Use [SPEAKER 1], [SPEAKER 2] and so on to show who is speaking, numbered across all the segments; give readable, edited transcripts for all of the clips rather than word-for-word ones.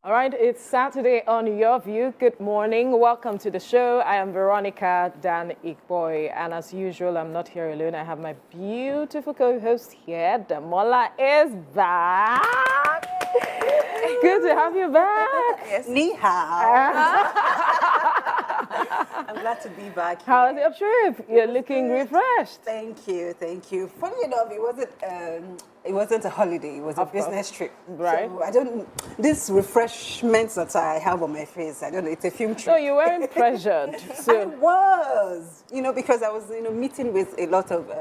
[SPEAKER 1] All right, it's Saturday on Your View. Good morning. Welcome to the show. I am Veronica Dan Ikboy, and as usual, I'm not here alone. I have my beautiful co-host here. Damola is back. Good to have you back.
[SPEAKER 2] Yes. Ni hao. I'm glad to be back here.
[SPEAKER 1] How's your trip? You're looking refreshed.
[SPEAKER 2] Thank you, thank you. Funny enough, it wasn't a holiday. It was a business trip.
[SPEAKER 1] Right.
[SPEAKER 2] So this refreshments that I have on my face, I don't know, it's a film trip.
[SPEAKER 1] So you weren't pressured. So.
[SPEAKER 2] I was, because I was, meeting with a lot of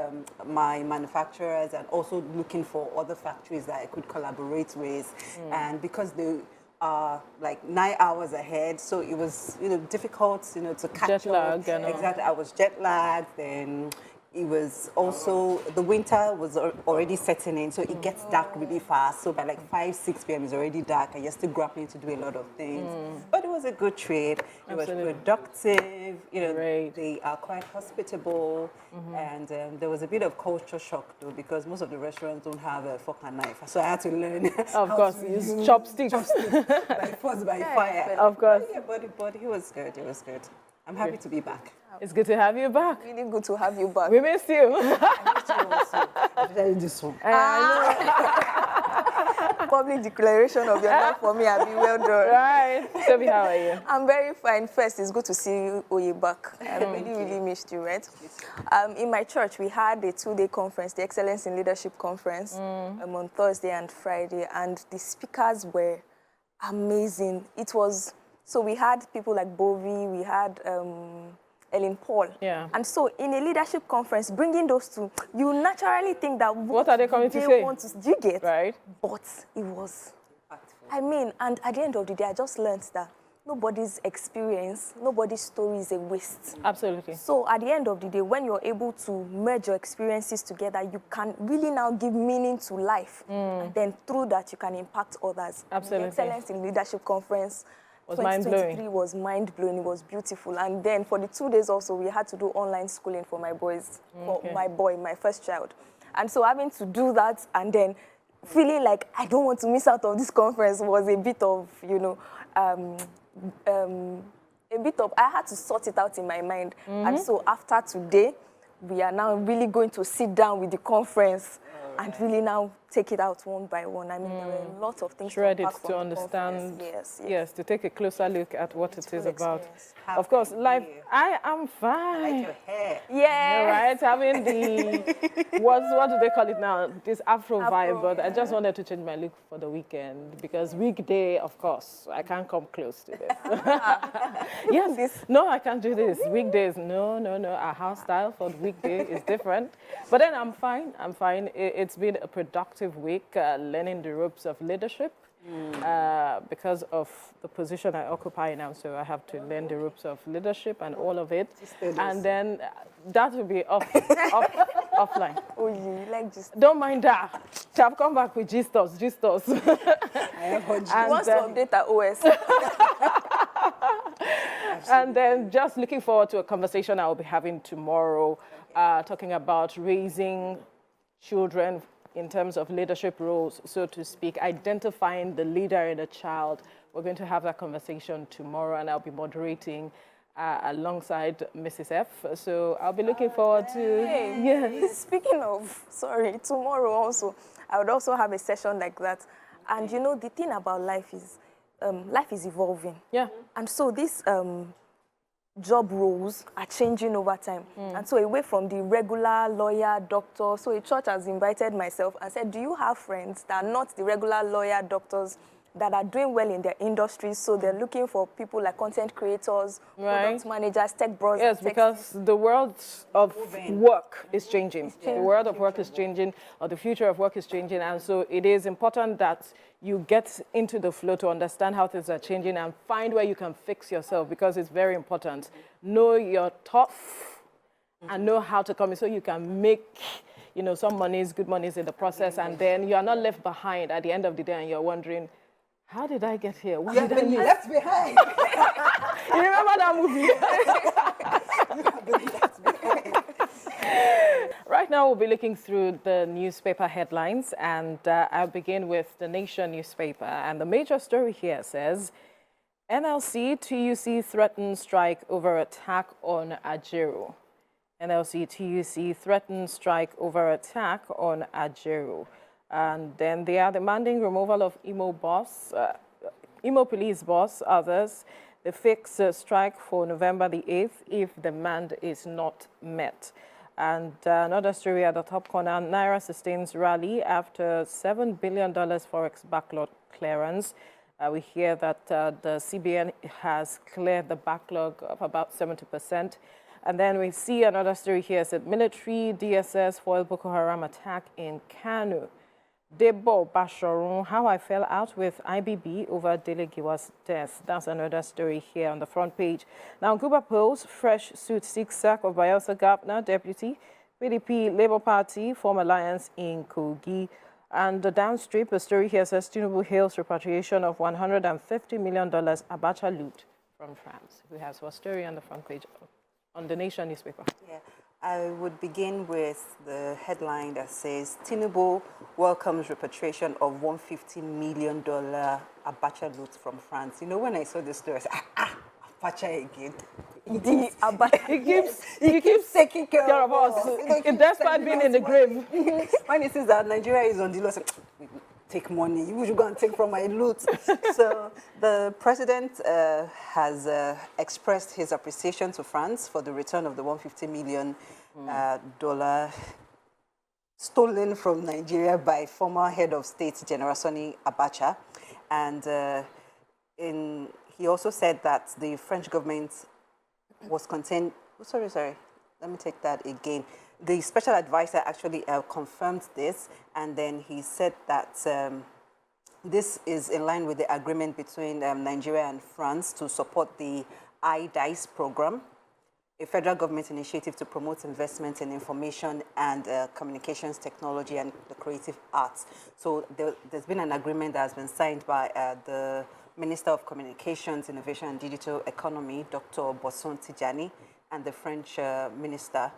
[SPEAKER 2] my manufacturers and also looking for other factories that I could collaborate with. And because they are like 9 hours ahead, so it was, difficult, to catch
[SPEAKER 1] jet lag,
[SPEAKER 2] up. Exactly, I was jet lagged, then it was also, the winter was already setting in, so it gets dark really fast. So by like 5, 6 p.m. it's already dark, and you're still grappling to do a lot of things. But it was a good trip. It was productive. They are quite hospitable, and there was a bit of culture shock though, because most of the restaurants don't have a fork and knife. So I had to learn.
[SPEAKER 1] Of course, use chopsticks.
[SPEAKER 2] By force, by fire.
[SPEAKER 1] Of course.
[SPEAKER 2] Yeah, but it was good. It was good. I'm happy to be back.
[SPEAKER 1] It's good to have you back.
[SPEAKER 3] Really good to have you back.
[SPEAKER 1] We missed you.
[SPEAKER 2] I missed you also. Especially this one.
[SPEAKER 3] Public declaration of your love for me. I'll be well done.
[SPEAKER 1] Right. Toby, how are you?
[SPEAKER 3] I'm very fine. First, it's good to see you, Oye, back. I really missed you, right? In my church, we had a 2-day conference, the Excellence in Leadership Conference, on Thursday and Friday, and the speakers were amazing. It was, so we had people like Bovi, we had Ellen Paul.
[SPEAKER 1] Yeah.
[SPEAKER 3] And so in a leadership conference, bringing those two, you naturally think that
[SPEAKER 1] what are they coming to say?
[SPEAKER 3] Do you get?
[SPEAKER 1] Right.
[SPEAKER 3] But it was, and at the end of the day, I just learned that nobody's experience, nobody's story is a waste.
[SPEAKER 1] Absolutely.
[SPEAKER 3] So at the end of the day, when you're able to merge your experiences together, you can really now give meaning to life. And then through that, you can impact others.
[SPEAKER 1] Absolutely.
[SPEAKER 3] The Excellence in Leadership Conference
[SPEAKER 1] was
[SPEAKER 3] 2023 was mind-blowing. It was beautiful. And then for the 2 days also, we had to do online schooling for my boys, for my boy, my first child. And so having to do that and then feeling like I don't want to miss out of this conference was a bit of, I had to sort it out in my mind. And so after today, we are now really going to sit down with the conference and really now take it out one by one. I mean, there were a lot of things
[SPEAKER 1] shred
[SPEAKER 3] to
[SPEAKER 1] it
[SPEAKER 3] unpack from
[SPEAKER 1] to
[SPEAKER 3] the
[SPEAKER 1] understand.
[SPEAKER 3] Yes,
[SPEAKER 1] to take a closer look at what it is about.
[SPEAKER 2] How
[SPEAKER 1] Of course,
[SPEAKER 2] are
[SPEAKER 1] life.
[SPEAKER 2] you?
[SPEAKER 1] I am fine.
[SPEAKER 2] I like your hair.
[SPEAKER 3] Yeah.
[SPEAKER 1] All right, having the what do they call it now? This Afro vibe. But I just wanted to change my look for the weekend because weekday, of course, I can't come close to this. Yes, no, I can't do this. Weekdays, no. Our house style for the weekday is different. But then I'm fine. It's been a productive week, learning the ropes of leadership. Because of the position I occupy now, so I have to learn the ropes of leadership and all of it, and then that will be offline.
[SPEAKER 3] Oh, you like just
[SPEAKER 1] Don't mind that. I've come back with Gistos.
[SPEAKER 2] I have heard you.
[SPEAKER 3] he wants to update our OS.
[SPEAKER 1] And then just looking forward to a conversation I will be having tomorrow, talking about raising children in terms of leadership roles, so to speak, identifying the leader in a child. We're going to have that conversation tomorrow, and I'll be moderating alongside Mrs. F. So I'll be looking forward to...
[SPEAKER 3] Yes. Speaking of, tomorrow also, I would also have a session like that. And the thing about life is evolving.
[SPEAKER 1] Yeah.
[SPEAKER 3] And so these job roles are changing over time. And so away from the regular lawyer, doctor, so a church has invited myself and said, do you have friends that are not the regular lawyer, doctors, that are doing well in their industries? So they're looking for people like content creators, product managers, tech bros.
[SPEAKER 1] Yes, because the world of work is changing. The world of work is changing, or the future of work is changing. And so it is important that you get into the flow to understand how things are changing and find where you can fix yourself, because it's very important. Know your tough and know how to come in so you can make some monies, good monies in the process, and then you are not left behind at the end of the day and you're wondering, how did I get here? What did I miss?
[SPEAKER 2] Left behind.
[SPEAKER 1] You remember that movie?
[SPEAKER 2] You have been left behind.
[SPEAKER 1] Right. Right now, we'll be looking through the newspaper headlines, and I'll begin with the Nation newspaper. And the major story here says, NLC TUC threatens strike over attack on Ajero. NLC TUC threatens strike over attack on Ajero. And then they are demanding removal of Imo police boss, others. They fix strike for November the 8th if demand is not met. And another story at the top corner, Naira sustains rally after $7 billion forex backlog clearance. We hear that the CBN has cleared the backlog of about 70%. And then we see another story here, said military DSS foiled Boko Haram attack in Kano. Debo Bashorun, how I fell out with IBB over Delegiwa's death. That's another story here on the front page. Now, Cuba Post, fresh suit seeks sack of Bayelsa Governor, Deputy, PDP, Labour Party, form alliance in Kogi. And the downstrip, the story here says Tinubu hails repatriation of $150 million Abacha loot from France. We have a story on the front page on the Nation newspaper.
[SPEAKER 2] Yeah. I would begin with the headline that says, Tinubu welcomes repatriation of $150 million Abacha loot from France. You know, when I saw this story, I said, Abacha again.
[SPEAKER 3] The Abacha.
[SPEAKER 1] He keeps taking care of us. Despite being in the grave.
[SPEAKER 2] When he says that Nigeria is on the low, I said, take money. You should go and take from my loot. So the president has expressed his appreciation to France for the return of the $150 million stolen from Nigeria by former head of state General Sani Abacha. And he also said that the French government was content. Oh, sorry. Let me take that again. The special advisor actually confirmed this, and then he said that this is in line with the agreement between Nigeria and France to support the iDice program, a federal government initiative to promote investment in information and communications technology and the creative arts. So there's been an agreement that has been signed by the Minister of Communications, Innovation and Digital Economy, Dr. Bosso Police, and the French minister.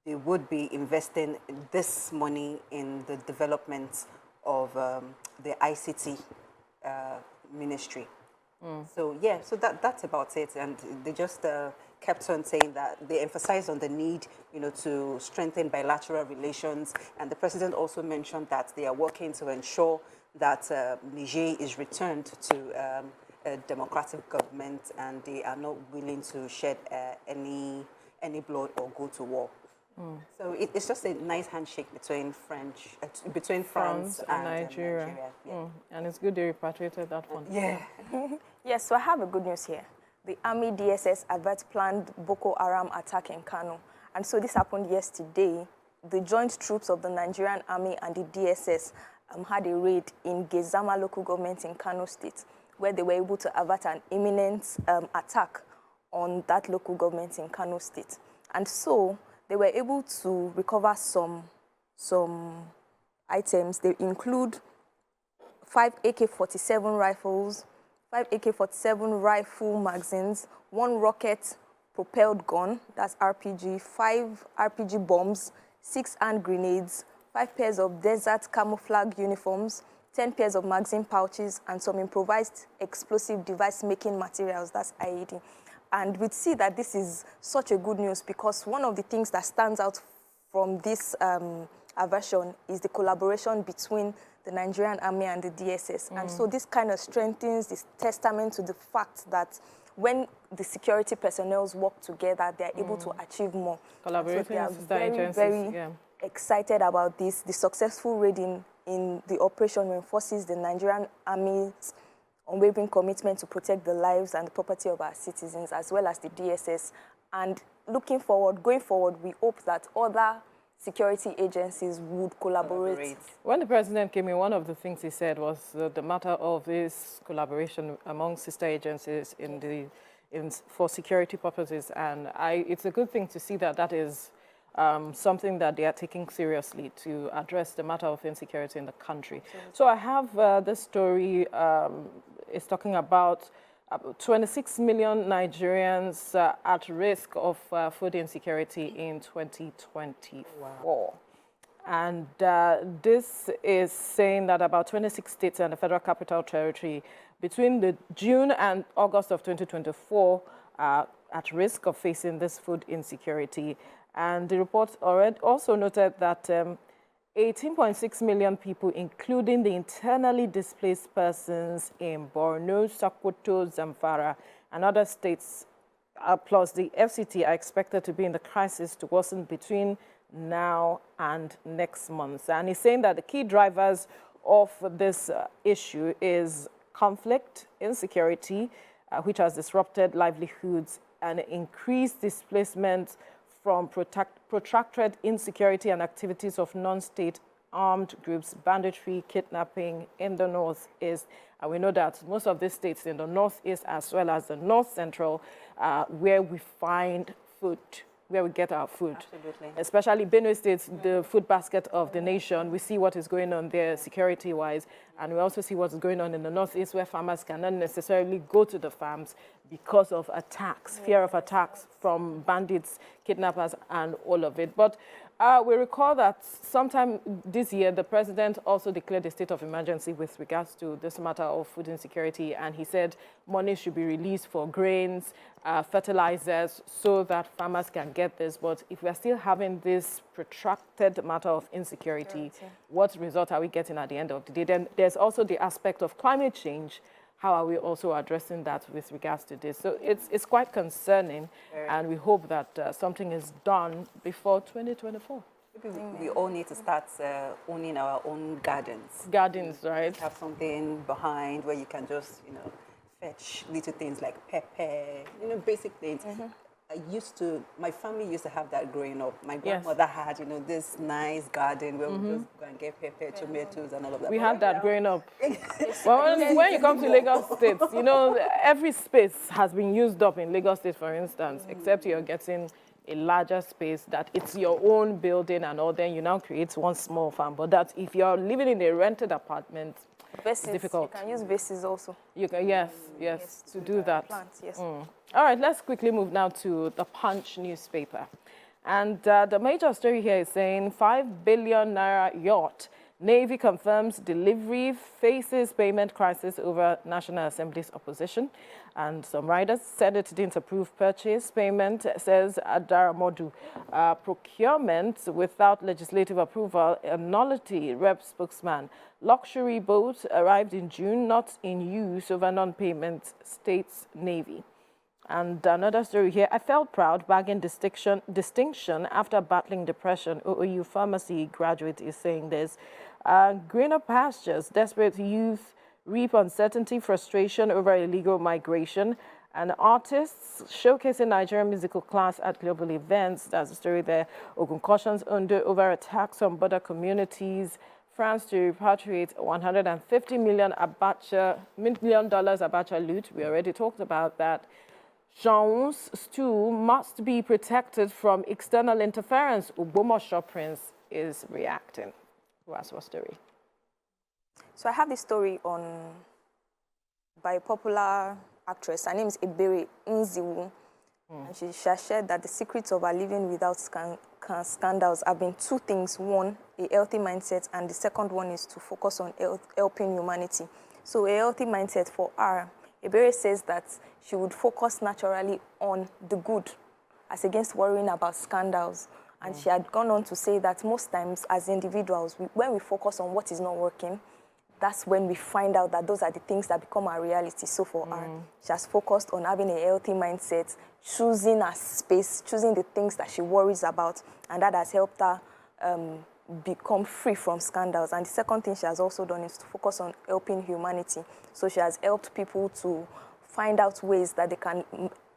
[SPEAKER 2] They would be investing this money in the development of the ICT ministry. So yeah, so that's about it. And they just kept on saying that they emphasized on the need, to strengthen bilateral relations. And the president also mentioned that they are working to ensure that Niger is returned to a democratic government, and they are not willing to shed any blood or go to war. So it's just a nice handshake between France and Nigeria. Yeah.
[SPEAKER 1] And it's good they repatriated that one.
[SPEAKER 2] Yeah.
[SPEAKER 3] Yes, so I have a good news here. The Army DSS averts planned Boko Haram attack in Kano. And so this happened yesterday. The joint troops of the Nigerian Army and the DSS had a raid in Gezama local government in Kano State, where they were able to avert an imminent attack on that local government in Kano State. And so they were able to recover some items. They include 5 AK-47 rifles, 5 AK-47 rifle magazines, 1 rocket-propelled gun, that's RPG, 5 RPG bombs, 6 hand grenades, 5 pairs of desert camouflage uniforms, 10 pairs of magazine pouches, and some improvised explosive device-making materials, that's IED. And we see that this is such a good news because one of the things that stands out from this aversion is the collaboration between the Nigerian Army and the DSS. And so this kind of strengthens this testament to the fact that when the security personnel work together, they're able to achieve more.
[SPEAKER 1] Collaborating
[SPEAKER 3] so they are
[SPEAKER 1] with
[SPEAKER 3] very excited about this. The successful raid in the operation reinforces the Nigerian Army's unwavering commitment to protect the lives and the property of our citizens, as well as the DSS. And going forward, we hope that other security agencies would collaborate.
[SPEAKER 1] When the president came in, one of the things he said was the matter of this collaboration among sister agencies for security purposes. And it's a good thing to see that is something that they are taking seriously to address the matter of insecurity in the country. So I have this story. It's talking about 26 million Nigerians at risk of food insecurity in 2024. Wow. And this is saying that about 26 states and the Federal Capital Territory between the June and August of 2024 are at risk of facing this food insecurity. And the report already also noted that 18.6 million people, including the internally displaced persons in Borno, Sokoto, Zamfara, and other states, plus the FCT, are expected to be in the crisis to worsen between now and next month. And he's saying that the key drivers of this issue is conflict, insecurity, which has disrupted livelihoods, and increased displacement from protracted insecurity and activities of non-state armed groups, banditry, kidnapping in the northeast. And we know that most of these states in the northeast as well as the north central, where we find food, where we get our food.
[SPEAKER 2] Absolutely.
[SPEAKER 1] Especially Benue State, the food basket of the nation. We see what is going on there security-wise, and we also see what is going on in the northeast, where farmers cannot necessarily go to the farms because of attacks, fear of attacks from bandits, kidnappers, and all of it. But we recall that sometime this year, the president also declared a state of emergency with regards to this matter of food insecurity, and he said money should be released for grains, fertilizers, so that farmers can get this. But if we're still having this protracted matter of insecurity, what result are we getting at the end of the day? Then there's also the aspect of climate change. How are we also addressing that with regards to this? So it's quite concerning, and we hope that something is done before 2024.
[SPEAKER 2] Maybe we all need to start owning our own gardens.
[SPEAKER 1] Gardens, right?
[SPEAKER 2] Have something behind where you can just, fetch little things like pepper, basic things. My family used to have that growing up. My grandmother had, this nice garden where we just go and get pepper, tomatoes, and all of that.
[SPEAKER 1] We had that growing up. Well, when you come to Lagos State, every space has been used up in Lagos State, for instance, except you're getting a larger space that it's your own building and all, then you now create one small farm. But that if you're living in a rented apartment, it's difficult.
[SPEAKER 3] You can use vases also.
[SPEAKER 1] You can, yes, to do that.
[SPEAKER 3] Plants, yes.
[SPEAKER 1] All right, let's quickly move now to the Punch newspaper. And the major story here is saying 5 billion naira yacht. Navy confirms delivery, faces payment crisis over National Assembly's opposition. And some riders said it didn't approve purchase payment, says Adaramodu. Procurement without legislative approval, a nullity, rep spokesman. Luxury boat arrived in June, not in use over non-payment, states Navy. And another story here, I felt proud, bagging distinction after battling depression. OOU pharmacy graduate is saying this. Greener pastures, desperate youth reap uncertainty, frustration over illegal migration. And artists showcasing Nigerian musical class at global events. That's the story there. Ogun cautions over attacks on border communities. France to repatriate $150 million Abacha loot. We already talked about that. Jones stew must be protected from external interference. Ubomosho Prince is reacting. Who has what story?
[SPEAKER 3] So I have this story by a popular actress. Her name is Ebere Nziwu. And she has shared that the secrets of her living without scandals have been two things. One, a healthy mindset, and the second one is to focus on helping humanity. So a healthy mindset for her, Ebere says that she would focus naturally on the good as against worrying about scandals. And she had gone on to say that most times as individuals, when we focus on what is not working, that's when we find out that those are the things that become our reality. So for her, she has focused on having a healthy mindset, choosing her space, choosing the things that she worries about, and that has helped her become free from scandals. And the second thing she has also done is to focus on helping humanity. So she has helped people to find out ways that they can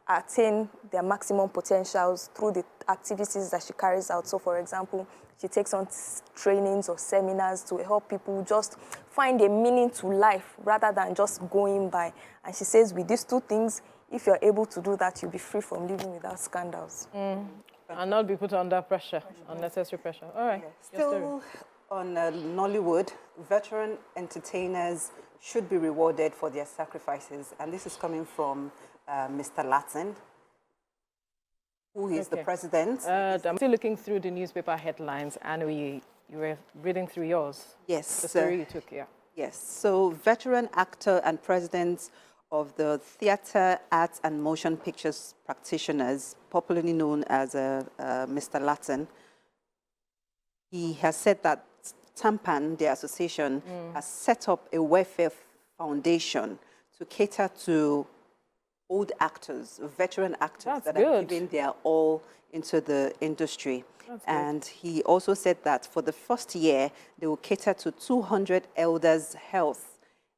[SPEAKER 3] attain their maximum potentials through the activities that she carries out. So, for example, she takes on trainings or seminars to help people just find a meaning to life rather than just going by. And she says with these two things, if you're able to do that, you'll be free from living without scandals.
[SPEAKER 1] And not be put under pressure, unnecessary pressure. All right.
[SPEAKER 2] Still on Nollywood, veteran entertainers should be rewarded for their sacrifices. And this is coming from Mr. Latin, who is the president.
[SPEAKER 1] I'm still looking through the newspaper headlines, and you were reading through yours.
[SPEAKER 2] Yes.
[SPEAKER 1] The story you took, yeah.
[SPEAKER 2] Yes. So, veteran actor and president of the Theatre, Arts and Motion Pictures Practitioners, popularly known as Mr. Latin, he has said that TAMPAN, the association, has set up a welfare foundation to cater to old actors, veteran actors that are giving their all into the industry. And he also said that for the first year, they will cater to 200 elders' health.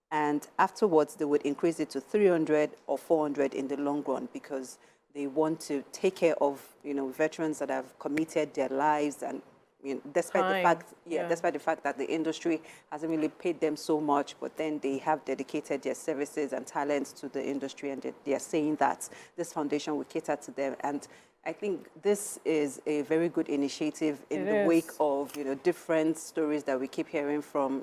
[SPEAKER 2] And afterwards, they would increase it to 300 or 400 in the long run, because they want to take care of, veterans that have committed their lives, and despite the fact that the industry hasn't really paid them so much, but then they have dedicated their services and talents to the industry, and they are saying that this foundation will cater to them. And I think this is a very good initiative in the wake of, different stories that we keep hearing from,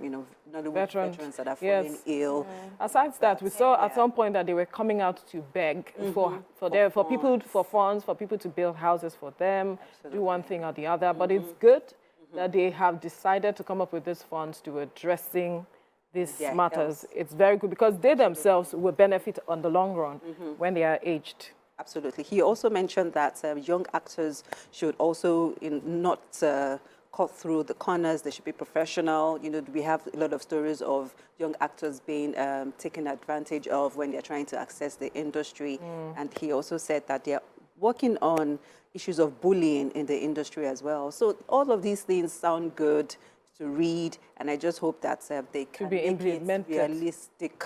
[SPEAKER 2] veterans that are falling ill.
[SPEAKER 1] Aside that, we saw at some point that they were coming out to beg for funds, for people to build houses for them, do one thing or the other. But it's good that they have decided to come up with these funds to addressing these matters. It's very good, because they themselves will benefit on the long run when they are aged.
[SPEAKER 2] Absolutely. He also mentioned that young actors should also not cut through the corners. They should be professional. We have a lot of stories of young actors being taken advantage of when they're trying to access the industry. And he also said that they're working on issues of bullying in the industry as well. So all of these things sound good to read, and I just hope that they can be implemented, realistic.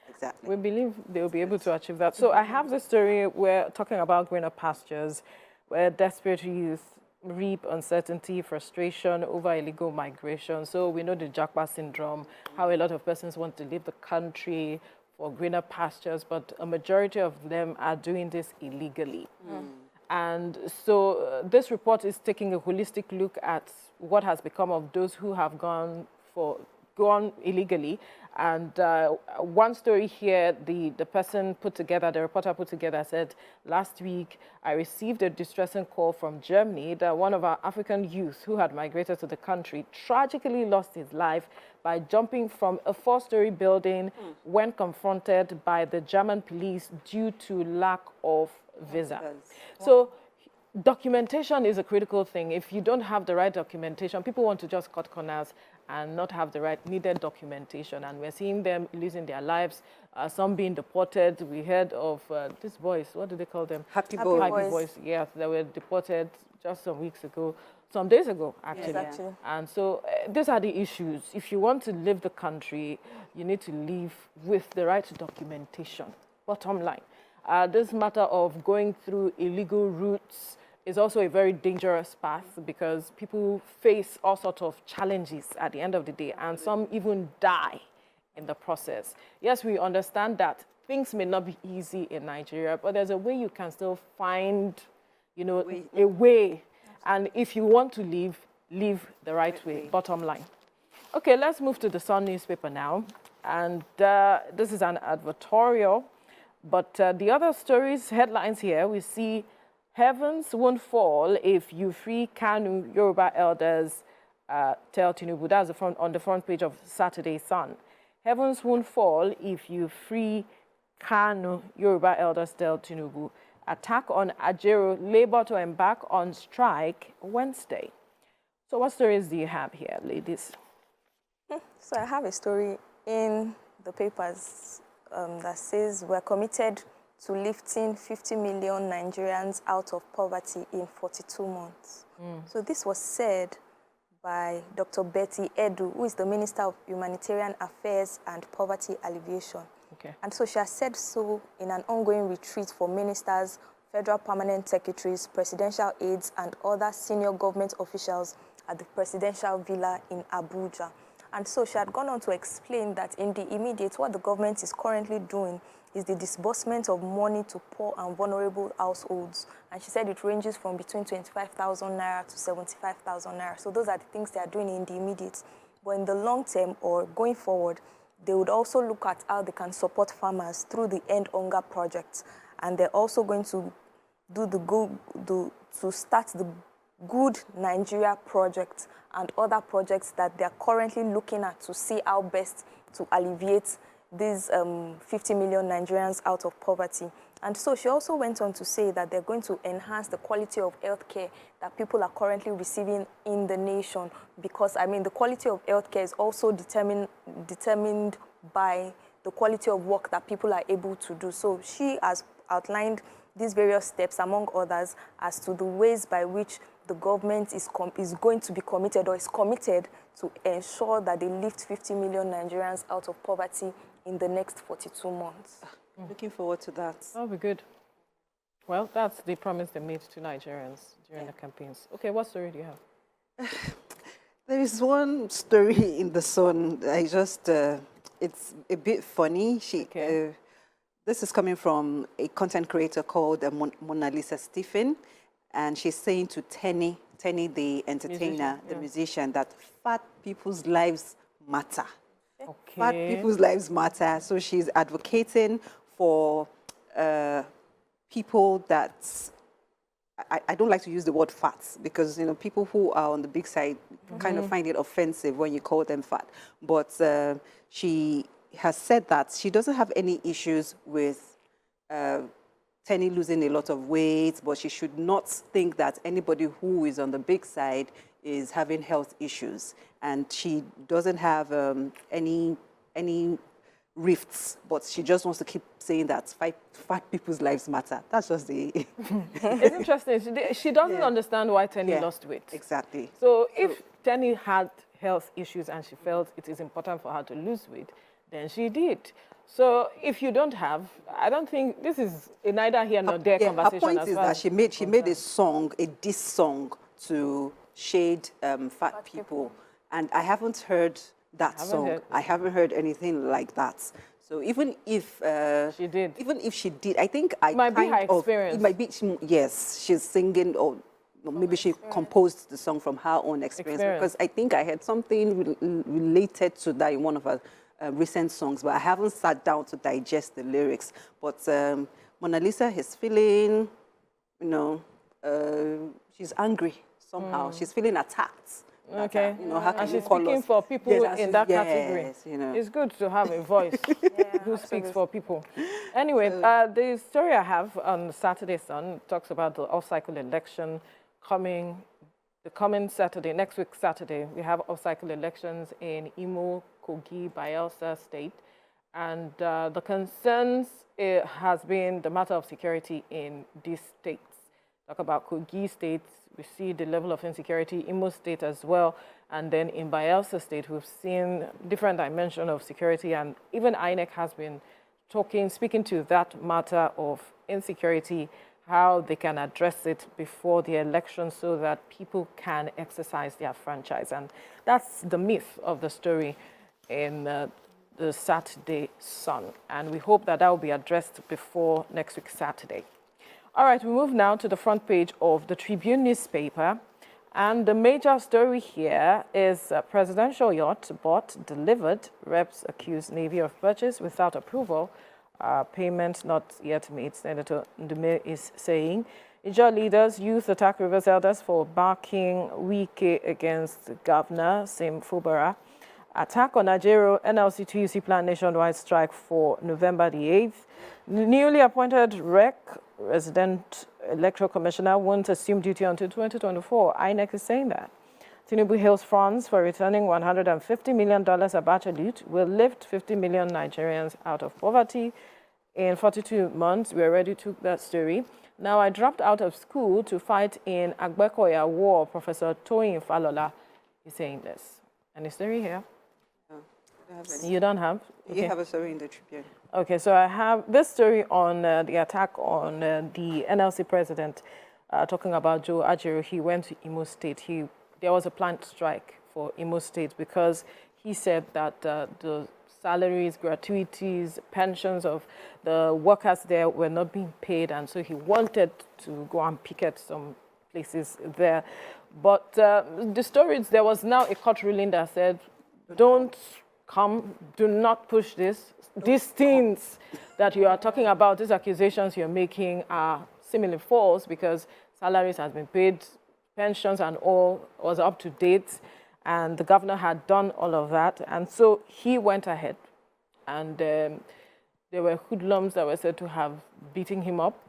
[SPEAKER 2] Exactly.
[SPEAKER 1] We believe they'll be able to achieve that. So I have this story, we're talking about greener pastures, where desperate youth reap uncertainty, frustration over illegal migration. So we know the Japa syndrome, how a lot of persons want to leave the country for greener pastures, but a majority of them are doing this illegally. And so this report is taking a holistic look at what has become of those who have gone illegally. And one story here, the person put together, the reporter put together, said, last week I received a distressing call from Germany that one of our African youth who had migrated to the country tragically lost his life by jumping from a 4-story building when confronted by the German police due to lack of visa. So documentation is a critical thing. If you don't have the right documentation, people want to just cut corners and not have the right needed documentation. And we're seeing them losing their lives, some being deported. We heard of these boys, what do they call them?
[SPEAKER 2] Happy boys.
[SPEAKER 1] Yes, they were deported just some days ago, actually.
[SPEAKER 3] Yes, actually.
[SPEAKER 1] And so these are the issues. If you want to leave the country, you need to leave with the right documentation, bottom line. This matter of going through illegal routes is also a very dangerous path, because people face all sorts of challenges at the end of the day, and some even die in the process. Yes, we understand that things may not be easy in Nigeria, but there's a way you can still find, a way. And if you want to leave the right way, bottom line. Okay, let's move to the Sun newspaper now. And this is an advertorial. But the other stories, headlines here, we see heavens won't fall if you free Kanu Yoruba elders, tell Tinubu. That's on the front page of Saturday Sun. Heavens won't fall if you free Kanu Yoruba elders, tell Tinubu. Attack on Ajero, Labour to embark on strike Wednesday. So what stories do you have here, ladies?
[SPEAKER 3] So I have a story in the papers that says we're committed to lifting 50 million Nigerians out of poverty in 42 months. So this was said by Dr. Betty Edu, who is the Minister of Humanitarian Affairs and Poverty Alleviation.
[SPEAKER 1] Okay.
[SPEAKER 3] And so she has said so in an ongoing retreat for ministers, federal permanent secretaries, presidential aides, and other senior government officials at the presidential villa in Abuja. And so she had gone on to explain that in the immediate, what the government is currently doing is the disbursement of money to poor and vulnerable households. And she said it ranges from between 25,000 naira to 75,000 naira. So those are the things they are doing in the immediate. But in the long term or going forward, they would also look at how they can support farmers through the End Hunger project. And they're also going to start the Good Nigeria project and other projects that they're currently looking at to see how best to alleviate these 50 million Nigerians out of poverty. And so she also went on to say that they're going to enhance the quality of healthcare that people are currently receiving in the nation, because, I mean, the quality of healthcare is also determined by the quality of work that people are able to do. So she has outlined these various steps, among others, as to the ways by which the government is going to be committed or is committed to ensure that they lift 50 million Nigerians out of poverty in the next 42 months.
[SPEAKER 2] Looking forward to that.
[SPEAKER 1] That'll be good. Well, that's the promise they made to Nigerians during the campaigns. Okay, what story do you have?
[SPEAKER 2] There is one story in the Sun. It's a bit funny. This is coming from a content creator called Mona Lisa Stephen, and she's saying to Tenny the entertainer, the musician, that fat people's lives matter.
[SPEAKER 1] Okay.
[SPEAKER 2] Fat people's lives matter. So she's advocating for people that, I don't like to use the word fat, because, you know, people who are on the big side kind of find it offensive when you call them fat. But she has said that she doesn't have any issues with Tenny losing a lot of weight, but she should not think that anybody who is on the big side is having health issues. And she doesn't have any rifts, but she just wants to keep saying that fat people's lives matter. That's just the...
[SPEAKER 1] It's interesting. She doesn't understand why Tenny lost weight.
[SPEAKER 2] Exactly.
[SPEAKER 1] So if Tenny had health issues and she felt it is important for her to lose weight, then she did. So if you don't have, I don't think this is a neither here nor there conversation.
[SPEAKER 2] Her point is that she made a song, a diss song to shade fat people. And I haven't heard that song. I haven't heard anything like that. So even if she did, I think it might be her experience. It might be, yes, she's singing, or maybe she composed the song from her own experience. Because I think I had something related to that in one of her recent songs, but I haven't sat down to digest the lyrics. But Mona Lisa is feeling, you know, she's angry somehow. She's feeling attacked.
[SPEAKER 1] Okay.
[SPEAKER 2] You know, how can
[SPEAKER 1] and she's speaking for people in that category.
[SPEAKER 2] You know.
[SPEAKER 1] It's good to have a voice who speaks for people. Anyway, the story I have on Saturday Sun talks about the off-cycle election coming, the coming Saturday, next week Saturday. We have off-cycle elections in Imo, Kogi, Bayelsa State. And the concerns has been the matter of security in these states. Talk about Kogi State, we see the level of insecurity, Imo State as well, and then in Bayelsa State, we've seen different dimension of security, and even INEC has been speaking to that matter of insecurity, how they can address it before the election so that people can exercise their franchise. And that's the myth of the story in the Saturday Sun, and we hope that that will be addressed before next week Saturday. All right, we move now to the front page of the Tribune newspaper. And the major story here is presidential yacht bought, delivered. Reps accuse Navy of purchase without approval. Payment not yet made, Senator Ndume is saying. Niger leaders, youth attack Rivers elders for backing Wike against Governor Sim Fubara. Attack on Niger NLC TUC plan nationwide strike for November the 8th. Newly appointed REC, Resident Electoral Commissioner, won't assume duty until 2024. INEC is saying that. Tinubu hails France for returning $150 million Abacha loot will lift 50 million Nigerians out of poverty. In 42 months, we already took that story. Now, I dropped out of school to fight in Agbekoya War. Professor Toyin Falola is saying this. Any story here? You don't have? Okay.
[SPEAKER 2] You have a story in the Tribune.
[SPEAKER 1] Okay, so I have this story on the attack on the NLC president, talking about Joe Ajaero. He went to Imo State. There was a planned strike for Imo State because he said that the salaries, gratuities, pensions of the workers there were not being paid, and so he wanted to go and picket some places there. But the story is there was now a court ruling that said, don't come, do not push this. These things that you are talking about, these accusations you're making are seemingly false because salaries has been paid, pensions and all was up to date, and the governor had done all of that. And so he went ahead, and there were hoodlums that were said to have beaten him up.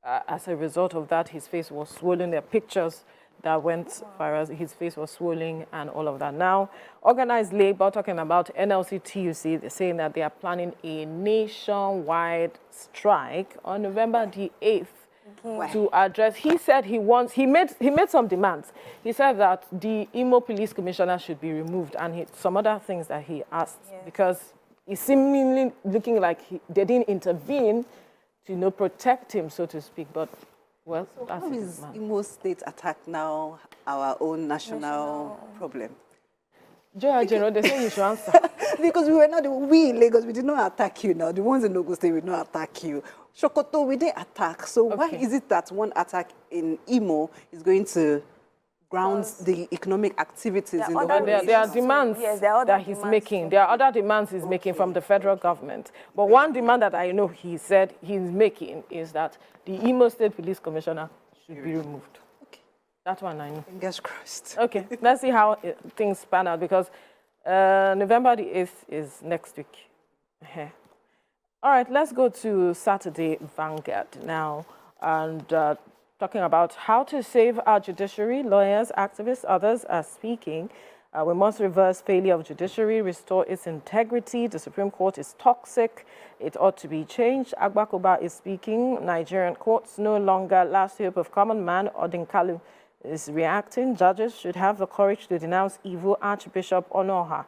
[SPEAKER 1] As a result of that, his face was swollen. There are pictures that went viral. His face was swollen and all of that. Now, organized labor, talking about NLC-TUC, they're saying that they are planning a nationwide strike on November the 8th. To address, he said he made some demands. He said that the Imo police commissioner should be removed, and some other things that he asked, because it's seemingly looking like they didn't intervene to protect him, so to speak. But well, so that's
[SPEAKER 2] how is Imo State attack now our own national problem?
[SPEAKER 1] Joy, they say you should answer.
[SPEAKER 2] Because we in Lagos, we did not attack you now. The ones in Ogun State will not attack you. Sokoto, we didn't attack. So why is it that one attack in Imo is going to ground the economic activities in the whole nation?
[SPEAKER 1] There are demands that he's making. There are other demands he's making from the federal government. But one demand that I know he said he's making is that the Imo State Police Commissioner should be removed. That one I know.
[SPEAKER 2] Fingers crossed.
[SPEAKER 1] Okay, let's see how things pan out, because November the 8th is next week. All right, let's go to Saturday Vanguard now, and talking about how to save our judiciary. Lawyers, activists, others are speaking. We must reverse failure of judiciary, restore its integrity. The Supreme Court is toxic. It ought to be changed. Agbakoba is speaking. Nigerian courts no longer last hope of common man. Odinkalu is reacting. Judges should have the courage to denounce evil. Archbishop Onoha.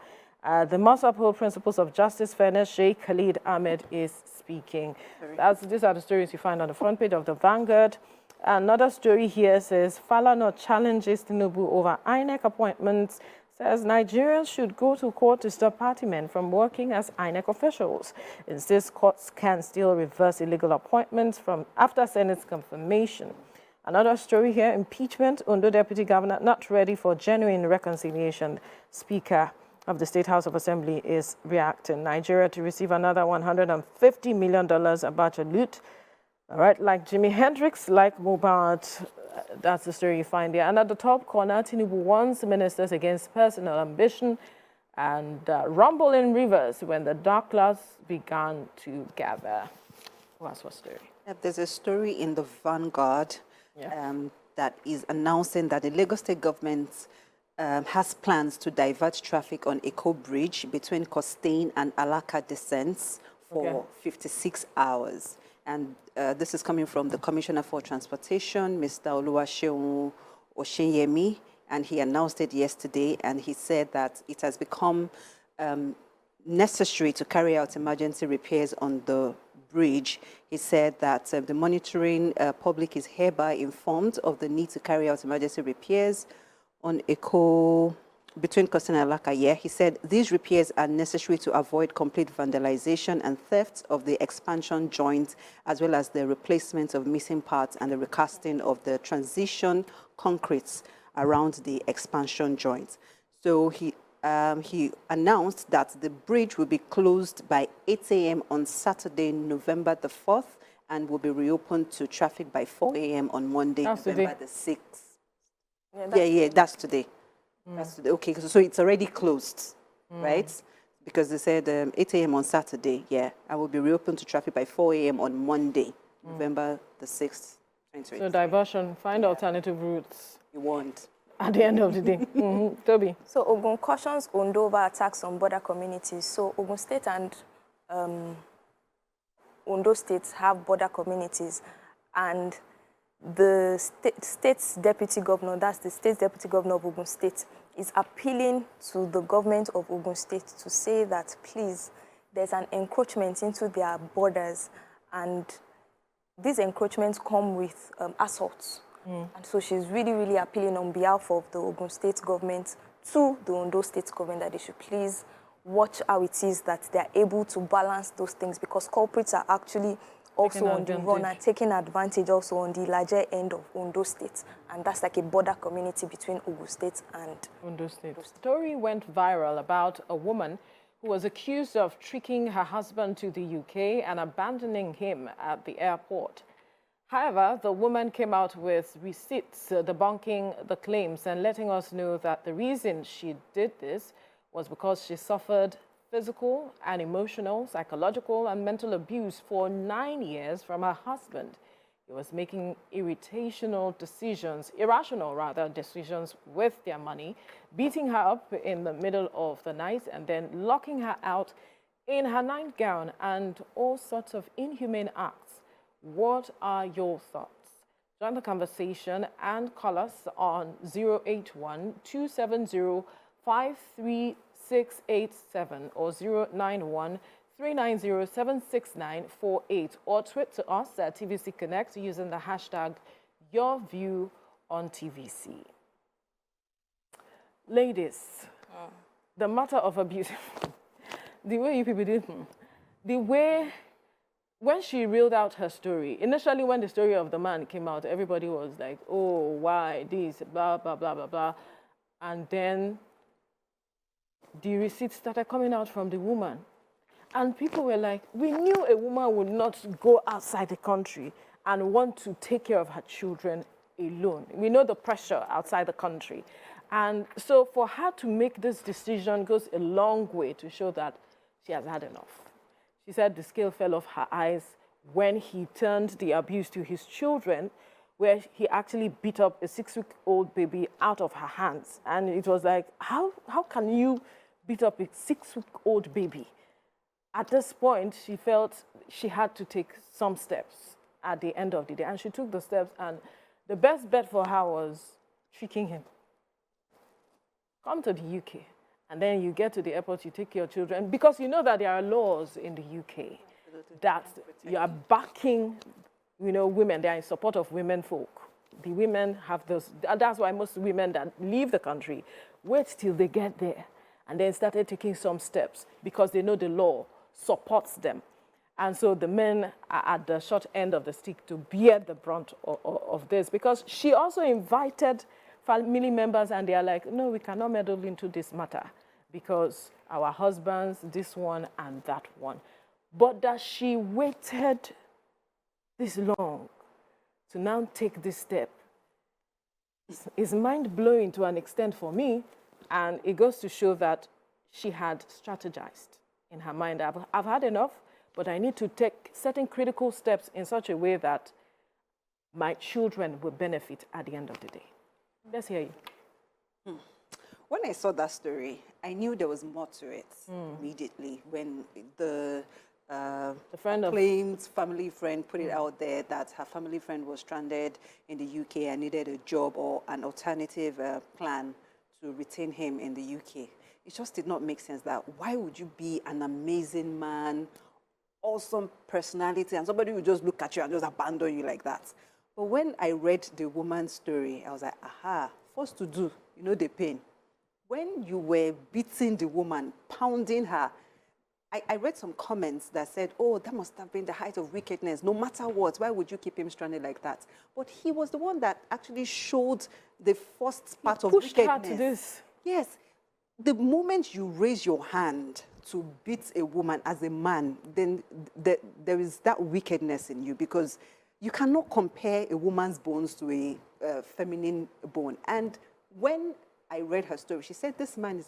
[SPEAKER 1] The must uphold principles of justice, fairness. Sheikh Khalid Ahmed is speaking. These are the stories you find on the front page of the Vanguard. Another story here says, Falana challenges Tinubu over INEC appointments. Says Nigerians should go to court to stop party men from working as INEC officials. Instead, courts can still reverse illegal appointments from after Senate's confirmation. Another story here, impeachment. Ondo Deputy Governor not ready for genuine reconciliation. Speaker of the State House of Assembly is reacting. Nigeria to receive another $150 million Abacha loot. All right, like Jimi Hendrix, like Mohbad. That's the story you find there. And at the top corner, Tinubu warns ministers against personal ambition, and rumble in rivers when the dark clouds began to gather. What's the story?
[SPEAKER 2] There's a story in the Vanguard that is announcing that the Lagos State government has plans to divert traffic on Eko Bridge between Costain and Alaka descents for 56 hours. And this is coming from the Commissioner for Transportation, Mr. Oluwaseun Oshinyemi, and he announced it yesterday, and he said that it has become necessary to carry out emergency repairs on the bridge. He said that the monitoring public is hereby informed of the need to carry out emergency repairs on Eko between Costain and Alaka. He said these repairs are necessary to avoid complete vandalization and theft of the expansion joint, as well as the replacement of missing parts and the recasting of the transition concretes around the expansion joint. So he announced that the bridge will be closed by 8 a.m. on Saturday, November the 4th, and will be reopened to traffic by 4 a.m. on Monday, November the 6th. That's today. That's today. Okay, so it's already closed, right? Because they said 8 a.m. on Saturday, I will be reopened to traffic by 4 a.m. on Monday, November the 6th, 2020.
[SPEAKER 1] So diversion, find alternative routes.
[SPEAKER 2] You want.
[SPEAKER 1] At the end of the day. Toby.
[SPEAKER 3] So Ogun cautions Ondo over attacks on border communities. So Ogun State and Ondo states have border communities, and the state's deputy governor, that's the state's deputy governor of Ogun State, is appealing to the government of Ogun State to say that, please, there's an encroachment into their borders, and these encroachments come with assaults. And so she's really, really appealing on behalf of the Ogun State government to the Ondo State government that they should please watch how it is that they're able to balance those things, because culprits are actually also on the run and taking advantage also on the larger end of Ondo State. And that's like a border community between Ogun State and
[SPEAKER 1] Ondo State. The story went viral about a woman who was accused of tricking her husband to the UK and abandoning him at the airport. However, the woman came out with receipts debunking the claims and letting us know that the reason she did this was because she suffered physical and emotional, psychological and mental abuse for 9 years from her husband. He was making irrational decisions with their money, beating her up in the middle of the night and then locking her out in her nightgown and all sorts of inhumane acts. What are your thoughts? Join the conversation and call us on 081-270-53687 or 091-390-76948 or tweet to us at TVC Connect using the hashtag YourViewOnTVC. Ladies, the matter of abuse, the way you people did, the way, when she reeled out her story, initially when the story of the man came out, everybody was like, oh, why this, blah, blah, blah, blah, blah. And then the receipts started coming out from the woman. And people were like, we knew a woman would not go outside the country and want to take care of her children alone. We know the pressure outside the country. And so for her to make this decision goes a long way to show that she has had enough. She said the scale fell off her eyes when he turned the abuse to his children, where he actually beat up a 6-week-old baby out of her hands. And it was like, how can you beat up a 6-week-old baby? At this point, she felt she had to take some steps at the end of the day. And she took the steps, and the best bet for her was tricking him. Come to the UK. And then you get to the airport, you take your children, because you know that there are laws in the UK that you are backing, women. They are in support of women folk. The women have those. That's why most women that leave the country wait till they get there and then started taking some steps because they know the law supports them. And so the men are at the short end of the stick to bear the brunt of this, because she also invited family members, and they are like, no, we cannot meddle into this matter because our husbands, this one and that one. But that she waited this long to now take this step is mind-blowing to an extent for me, and it goes to show that she had strategized in her mind. I've had enough, but I need to take certain critical steps in such a way that my children will benefit at the end of the day. Let's hear you.
[SPEAKER 2] When I saw that story, I knew there was more to it immediately when the family friend put it out there that her family friend was stranded in the UK and needed a job or an alternative plan to retain him in the UK. It just did not make sense that why would you be an amazing man, awesome personality, and somebody would just look at you and just abandon you like that. But when I read the woman's story, I was like, aha, first to do, the pain. When you were beating the woman, pounding her, I read some comments that said, oh, that must have been the height of wickedness. No matter what, why would you keep him stranded like that? But he was the one that actually showed the first part of wickedness.
[SPEAKER 1] Pushed her to this.
[SPEAKER 2] Yes. The moment you raise your hand to beat a woman as a man, then there is that wickedness in you, because you cannot compare a woman's bones to a feminine bone. And when I read her story, she said this man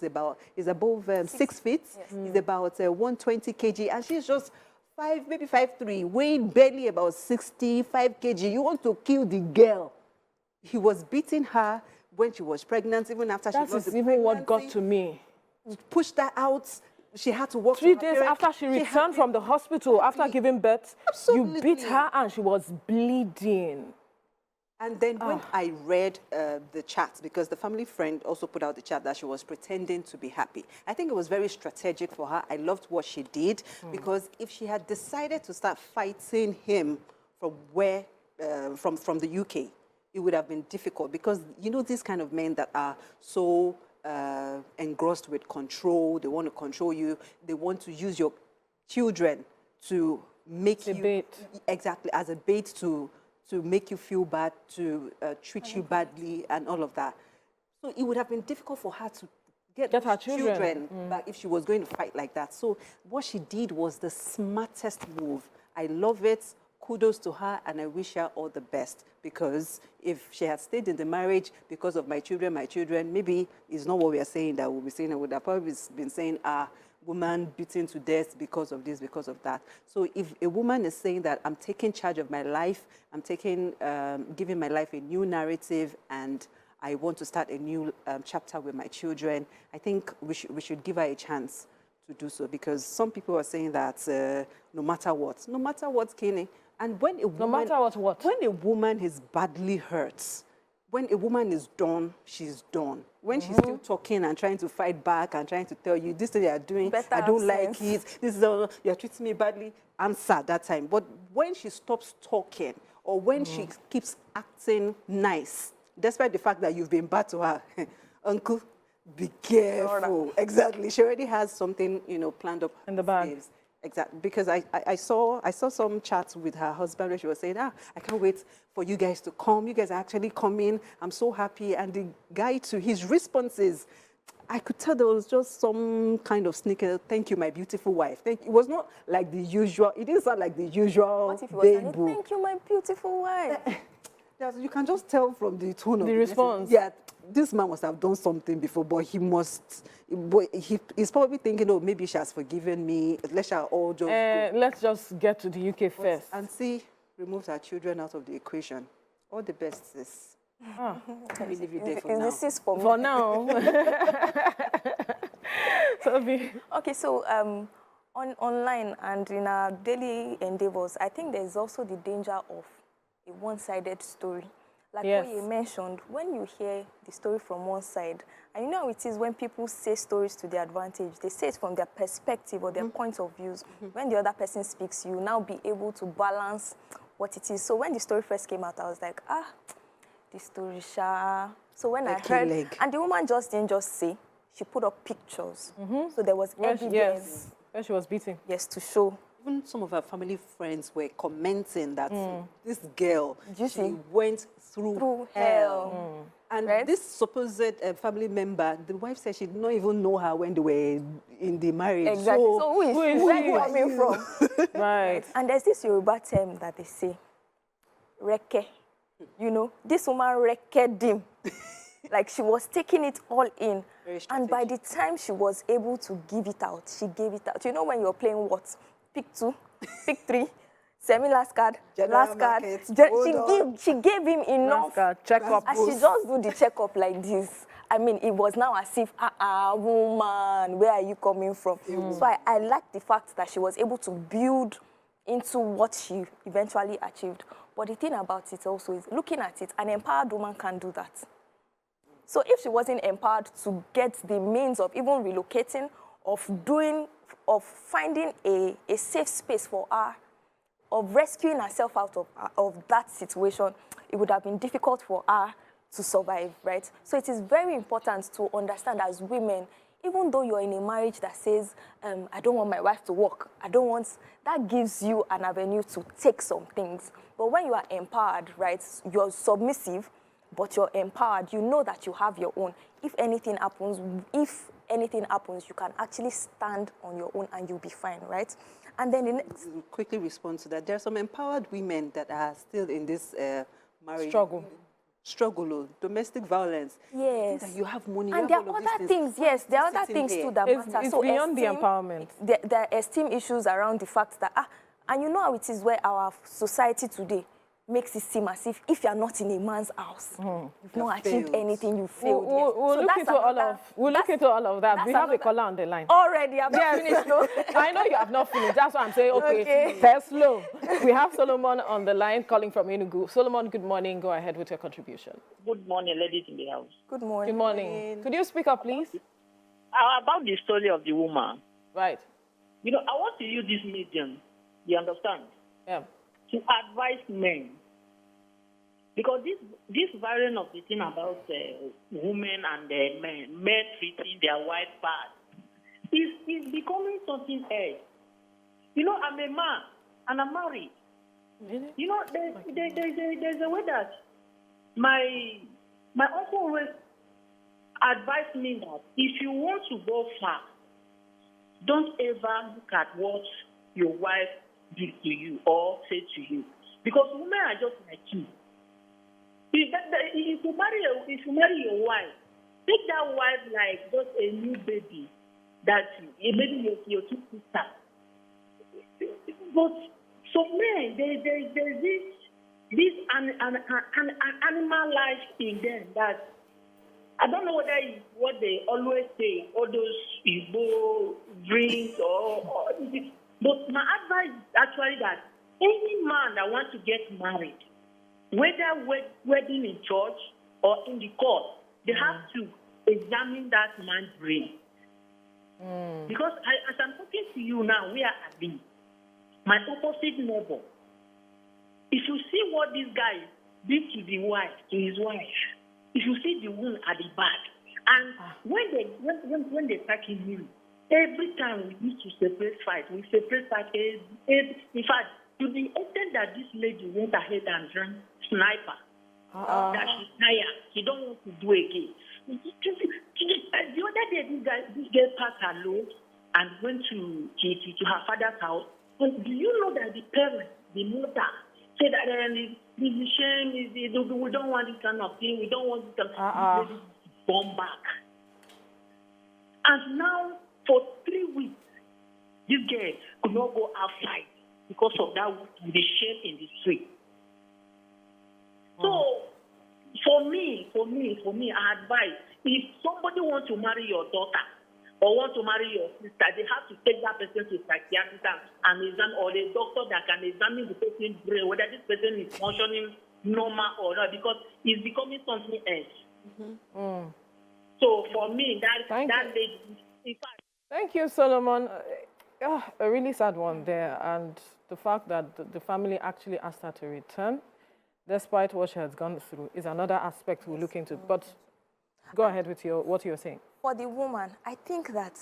[SPEAKER 2] is above 6 feet. Yes. He's about 120 kg, and she's just maybe 5'3", weighing barely about 65 kg. You want to kill the girl. He was beating her when she was pregnant, even after she lost the pregnancy.
[SPEAKER 1] That is even what got to me.
[SPEAKER 2] Pushed her out. She had to walk
[SPEAKER 1] 3 days after she returned from the hospital, after giving birth.
[SPEAKER 2] Absolutely.
[SPEAKER 1] You beat her and she was bleeding.
[SPEAKER 2] And then when I read the chat, because the family friend also put out the chat that she was pretending to be happy. I think it was very strategic for her. I loved what she did, because if she had decided to start fighting him from from the UK, it would have been difficult, because these kind of men that are so engrossed with control. They want to control you. They want to use your children to make you
[SPEAKER 1] bait.
[SPEAKER 2] Exactly, as a bait to make you feel bad, to treat you badly, and all of that. So it would have been difficult for her to get
[SPEAKER 1] her children
[SPEAKER 2] back if she was going to fight like that. So what she did was the smartest move. I love it. Kudos to her, and I wish her all the best, because if she had stayed in the marriage because of my children, maybe it's not what we are saying that we'll be saying. I would have probably been saying, woman beaten to death because of this, because of that. So if a woman is saying that I'm taking charge of my life, I'm taking, giving my life a new narrative, and I want to start a new chapter with my children, I think we should give her a chance to do so, because some people are saying that no matter what, Kenny, and when a woman,
[SPEAKER 1] no matter what,
[SPEAKER 2] when a woman is badly hurt, when a woman is done, she's done. When she's still talking and trying to fight back and trying to tell you, this thing you are doing, I don't like it, this is you're treating me badly, answer that time. But when she stops talking, or when she keeps acting nice, despite the fact that you've been bad to her, uncle, be careful. Exactly. She already has something, planned up
[SPEAKER 1] in the bag.
[SPEAKER 2] Exactly. Because I saw some chats with her husband where she was saying, I can't wait for you guys to come. You guys are actually coming. I'm so happy. And the guy, to his responses, I could tell there was just some kind of sneaker. Thank you, my beautiful wife. Thank you. It was not like the usual. It didn't sound like the usual.
[SPEAKER 3] What if it was saying, thank you, my beautiful wife?
[SPEAKER 2] You can just tell from the tone of
[SPEAKER 1] the response.
[SPEAKER 2] Yeah, this man must have done something before, but he's probably thinking, oh, maybe she has forgiven me. Let's all just go.
[SPEAKER 1] Let's just get to the UK first.
[SPEAKER 2] And see, removes our children out of the equation. All the best, sis. Let me leave you there for now.
[SPEAKER 3] This is for me.
[SPEAKER 1] For now.
[SPEAKER 3] Okay, so online and in our daily endeavors, I think there's also the danger of a one-sided story. Like what you mentioned, when you hear the story from one side, and you know how it is when people say stories to their advantage, they say it from their perspective or their point of views. When the other person speaks, you now be able to balance what it is. So when the story first came out, I was like, this story, sha. So when I heard, and the woman didn't just say, she put up pictures. So there was evidence.
[SPEAKER 1] When she was beaten.
[SPEAKER 3] Yes, to show.
[SPEAKER 2] Even some of her family friends were commenting that this girl, she went through hell. And this supposed family member, the wife said she did not even know her when they were in the marriage.
[SPEAKER 3] Exactly. So who is she coming from?
[SPEAKER 1] Right.
[SPEAKER 3] And there's this Yoruba term that they say, reke. You know, this woman wrecked him. Like she was taking it all in. And by the time she was able to give it out, she gave it out. You know when you're playing what? Pick 2, pick 3, semi-last card, last card. She gave him enough.
[SPEAKER 1] Check-up.
[SPEAKER 3] And she just do the check-up like this. I mean, it was now as if, woman, where are you coming from? So I like the fact that she was able to build into what she eventually achieved. But the thing about it also is, looking at it, an empowered woman can do that. So if she wasn't empowered to get the means of even relocating, of finding a safe space for her, of rescuing herself out of that situation, it would have been difficult for her to survive, right? So it is very important to understand as women, even though you're in a marriage that says, I don't want my wife to work, that gives you an avenue to take some things. But when you are empowered, right, you're submissive, but you're empowered, you know that you have your own. If anything happens, you can actually stand on your own and you'll be fine, right? And then the next...
[SPEAKER 2] Quickly respond to that. There are some empowered women that are still in this marriage... Struggle, domestic violence.
[SPEAKER 3] Yes.
[SPEAKER 2] That you have money.
[SPEAKER 3] And there are other things, yes, there are other things too that matter.
[SPEAKER 1] It's so beyond the empowerment.
[SPEAKER 3] There are esteem issues around the fact that, and you know how it is where our society today makes it seem as if you're not in a man's house, you've not achieved anything, you failed.
[SPEAKER 1] We'll look into all of that. We have a caller on the line.
[SPEAKER 3] Already, I've not finished. No?
[SPEAKER 1] I know you have not finished. That's why I'm saying, okay. They're slow. We have Solomon on the line calling from Enugu. Solomon, good morning. Go ahead with your contribution.
[SPEAKER 4] Good morning, ladies in the house.
[SPEAKER 3] Good morning.
[SPEAKER 1] Good morning. Could you speak up, please?
[SPEAKER 4] About the story of the woman.
[SPEAKER 1] Right.
[SPEAKER 4] You know, I want to use this medium, you understand?
[SPEAKER 1] Yeah.
[SPEAKER 4] To advise men. Because this variant of the thing about women and men treating their wife bad is becoming something else. You know, I'm a man and I'm married.
[SPEAKER 1] Really?
[SPEAKER 4] You know, there's a way that my uncle always advised me that if you want to go far, don't ever look at what your wife did to you or said to you, because women are just like you. If you marry your wife, take that wife like just a new baby that maybe your two sister. But so men, there's this animal life in them that I don't know whether it's what they always say, all those Igbo drinks or but my advice is actually that any man that wants to get married, whether wedding in church or in the court, they have to examine that man's brain. Because as I'm talking to you now, where I've been, my opposite neighbor, if you see what this guy did to his wife, if you see the wound at the back, and when they attacking him, every time we used to separate fight. In fact, to the extent that this lady went ahead and drank sniper, that she's tired, she don't want to do again. The other day, this girl packed her load and went to her father's house. And do you know that the parents, the mother, said that this is shame, we don't want this kind of thing, we don't want this kind of thing. Bomb back. And now, for 3 weeks, this girl could not go outside because of that, the shame in the street. So, for me, I advise, if somebody wants to marry your daughter or want to marry your sister, they have to take that person to psychiatrist and examine, or the doctor that can examine the person's brain, whether this person is functioning normal or not, because it's becoming something else. So for me, that lady, in fact.
[SPEAKER 1] Thank you, Solomon. A really sad one there, and the fact that the family actually asked her to return, despite what she has gone through, is another aspect we'll look into. But go ahead with what you're saying.
[SPEAKER 3] For the woman, I think that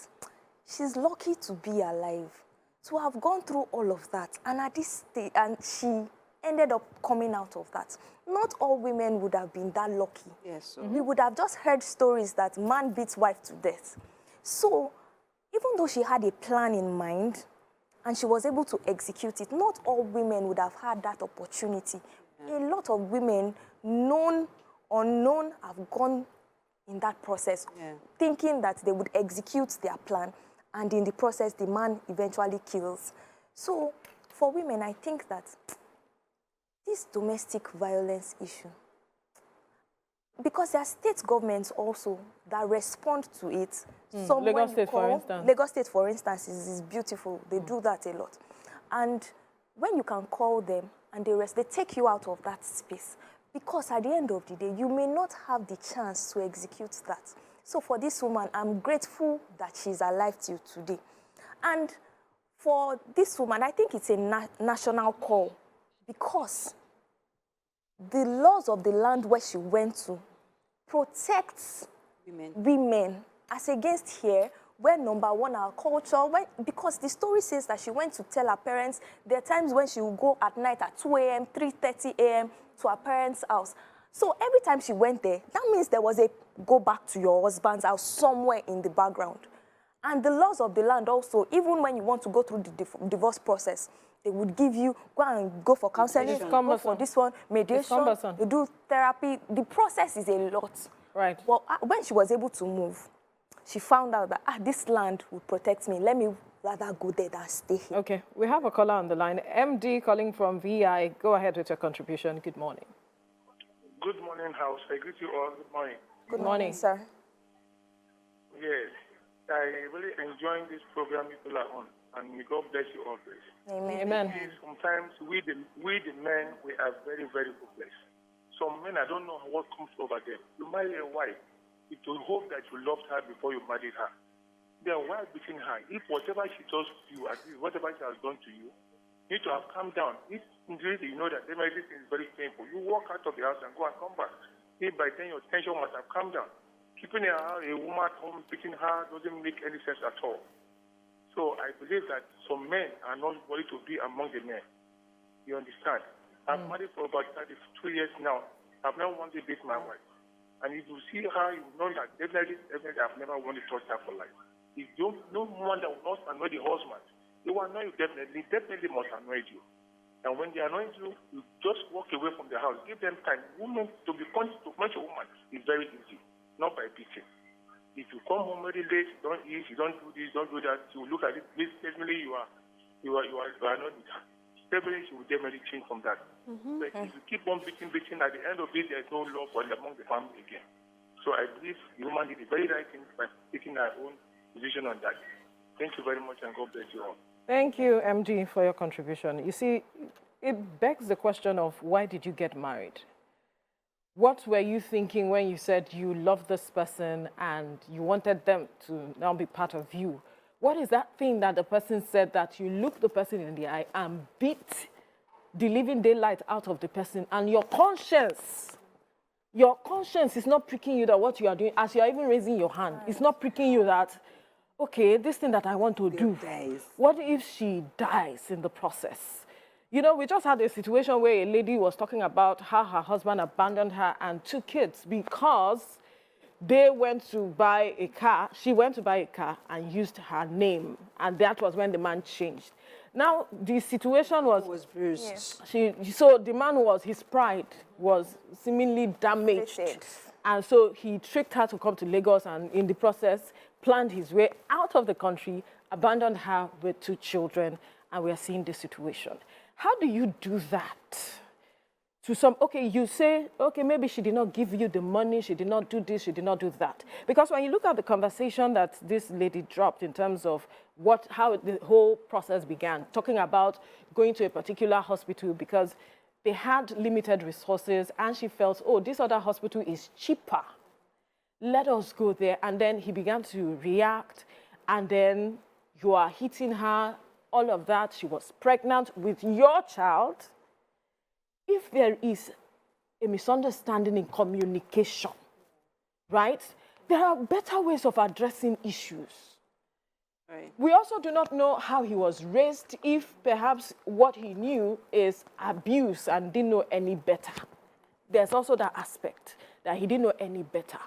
[SPEAKER 3] she's lucky to be alive, to have gone through all of that, and at this stage, and she ended up coming out of that. Not all women would have been that lucky.
[SPEAKER 2] Yes.
[SPEAKER 3] We would have just heard stories that man beats wife to death. So, even though she had a plan in mind and she was able to execute it, not all women would have had that opportunity. A lot of women, known, unknown, have gone in that process, thinking that they would execute their plan, and in the process, the man eventually kills. So, for women, I think that this domestic violence issue, because there are state governments also that respond to it.
[SPEAKER 1] Lagos State, for instance.
[SPEAKER 3] Lagos State, for instance, is beautiful. They do that a lot. And when you can call them and they take you out of that space, because at the end of the day, you may not have the chance to execute that. So for this woman, I'm grateful that she's alive till today. And for this woman, I think it's a national call, because the laws of the land where she went to protects women as against here, where number one, our culture, because the story says that she went to tell her parents. There are times when she would go at night at 2 a.m., 3:30 a.m. to her parents' house. So every time she went there, that means there was a go back to your husband's house somewhere in the background. And the laws of the land also, even when you want to go through the divorce process, they would give you, go for counseling, go for this one, mediation, you do therapy. The process is a lot.
[SPEAKER 1] Right.
[SPEAKER 3] Well, when she was able to move, she found out that, this land will protect me. Let me rather go there than stay here.
[SPEAKER 1] Okay, we have a caller on the line. MD calling from VI. Go ahead with your contribution. Good morning.
[SPEAKER 5] Good morning, house. I greet you all. Good morning.
[SPEAKER 3] Good morning, sir.
[SPEAKER 5] Yes, I really enjoy this program you people are on, and may God bless you always.
[SPEAKER 3] Amen.
[SPEAKER 1] Amen.
[SPEAKER 5] Sometimes we the men, we are very, very hopeless. Some men, I don't know what comes over them. You marry a wife, it will hope that you loved her before you married her. Then while beating her, if whatever she does to you, whatever she has done to you, You need to have calmed down. This injury, you know that everything is very painful. You walk out of the house and go and come back. Maybe by then your tension must have calmed down. Keeping a woman at home, beating her doesn't make any sense at all. So I believe that some men are not ready to be among the men. You understand? I've married for about 32 years now. I've never wanted to beat my wife. And if you see her, you know that definitely I've never wanted to touch her for life. If you don't, no one that will not annoy the husband, they will annoy you definitely must annoy you. And when they annoy you, you just walk away from the house. Give them time. Women, to punish a woman is very easy, not by beating. If you come home very late, you don't eat, you don't do this, don't do that, you look at it, definitely you are not, definitely she will definitely change from that. But if you keep on beating, at the end of it, there's no love among the family again. So I believe the woman did the very right thing by taking her own position on that. Thank you very much, and God bless you all. Thank
[SPEAKER 1] you, MD, for your contribution. You see, it begs the question of why did you get married? What were you thinking when you said you loved this person and you wanted them to now be part of you? What is that thing that the person said that you looked the person in the eye and beat the living daylight out of the person, and your conscience is not pricking you that what you are doing, as you are even raising your hand, it's not pricking you that, okay, this thing that I want to do, what if she dies in the process? You know, we just had a situation where a lady was talking about how her husband abandoned her and 2 kids because they went to buy a car. She went to buy a car and used her name. And that was when the man changed. Now, the situation was bruised. So the man his pride was seemingly damaged. And so he tricked her to come to Lagos and in the process planned his way out of the country, abandoned her with 2 children. And we are seeing this situation. How do you do that? You say, okay, maybe she did not give you the money, she did not do this, she did not do that. Because when you look at the conversation that this lady dropped in terms of how the whole process began, talking about going to a particular hospital because they had limited resources and she felt, oh, this other hospital is cheaper. Let us go there. And then he began to react, and then you are hitting her, all of that. She was pregnant with your child. If there is a misunderstanding in communication, right, there are better ways of addressing issues. Right. We also do not know how he was raised, if perhaps what he knew is abuse and didn't know any better. There's also that aspect that he didn't know any better.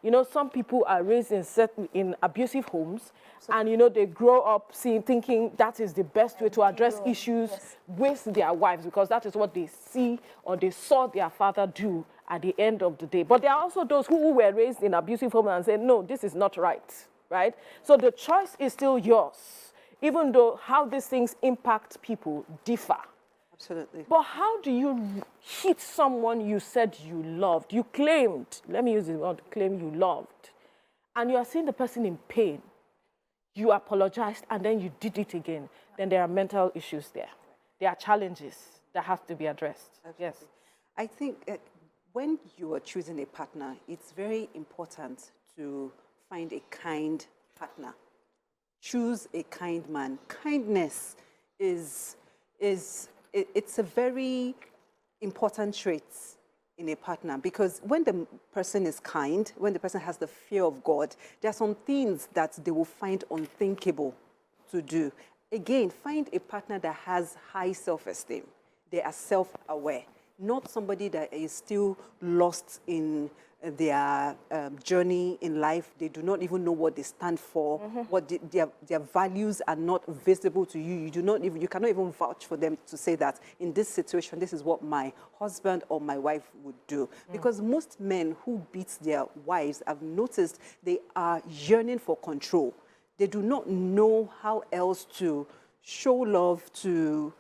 [SPEAKER 1] You know, some people are raised in abusive homes, and, you know, they grow up thinking that is the best way to address issues with their wives, because that is what they see or they saw their father do at the end of the day. But there are also those who were raised in abusive homes and say, no, this is not right, right? So the choice is still yours, even though how these things impact people differ. Absolutely. But how do you hit someone you said you loved? You claimed, let me use the word claim, you loved. And you are seeing the person in pain. You apologized and then you did it again. Then there are mental issues there. There are challenges that have to be addressed. Absolutely. Yes.
[SPEAKER 2] I think when you are choosing a partner, it's very important to find a kind partner. Choose a kind man. Kindness it's a very important trait in a partner, because when the person is kind, when the person has the fear of God, there are some things that they will find unthinkable to do. Again, find a partner that has high self-esteem. They are self-aware, not somebody that is still lost in their journey in life. They do not even know what they stand for, what their values are not visible to you. You cannot even vouch for them to say that in this situation, this is what my husband or my wife would do. Because most men who beat their wives, I've noticed they are yearning for control. They do not know how else to show love, to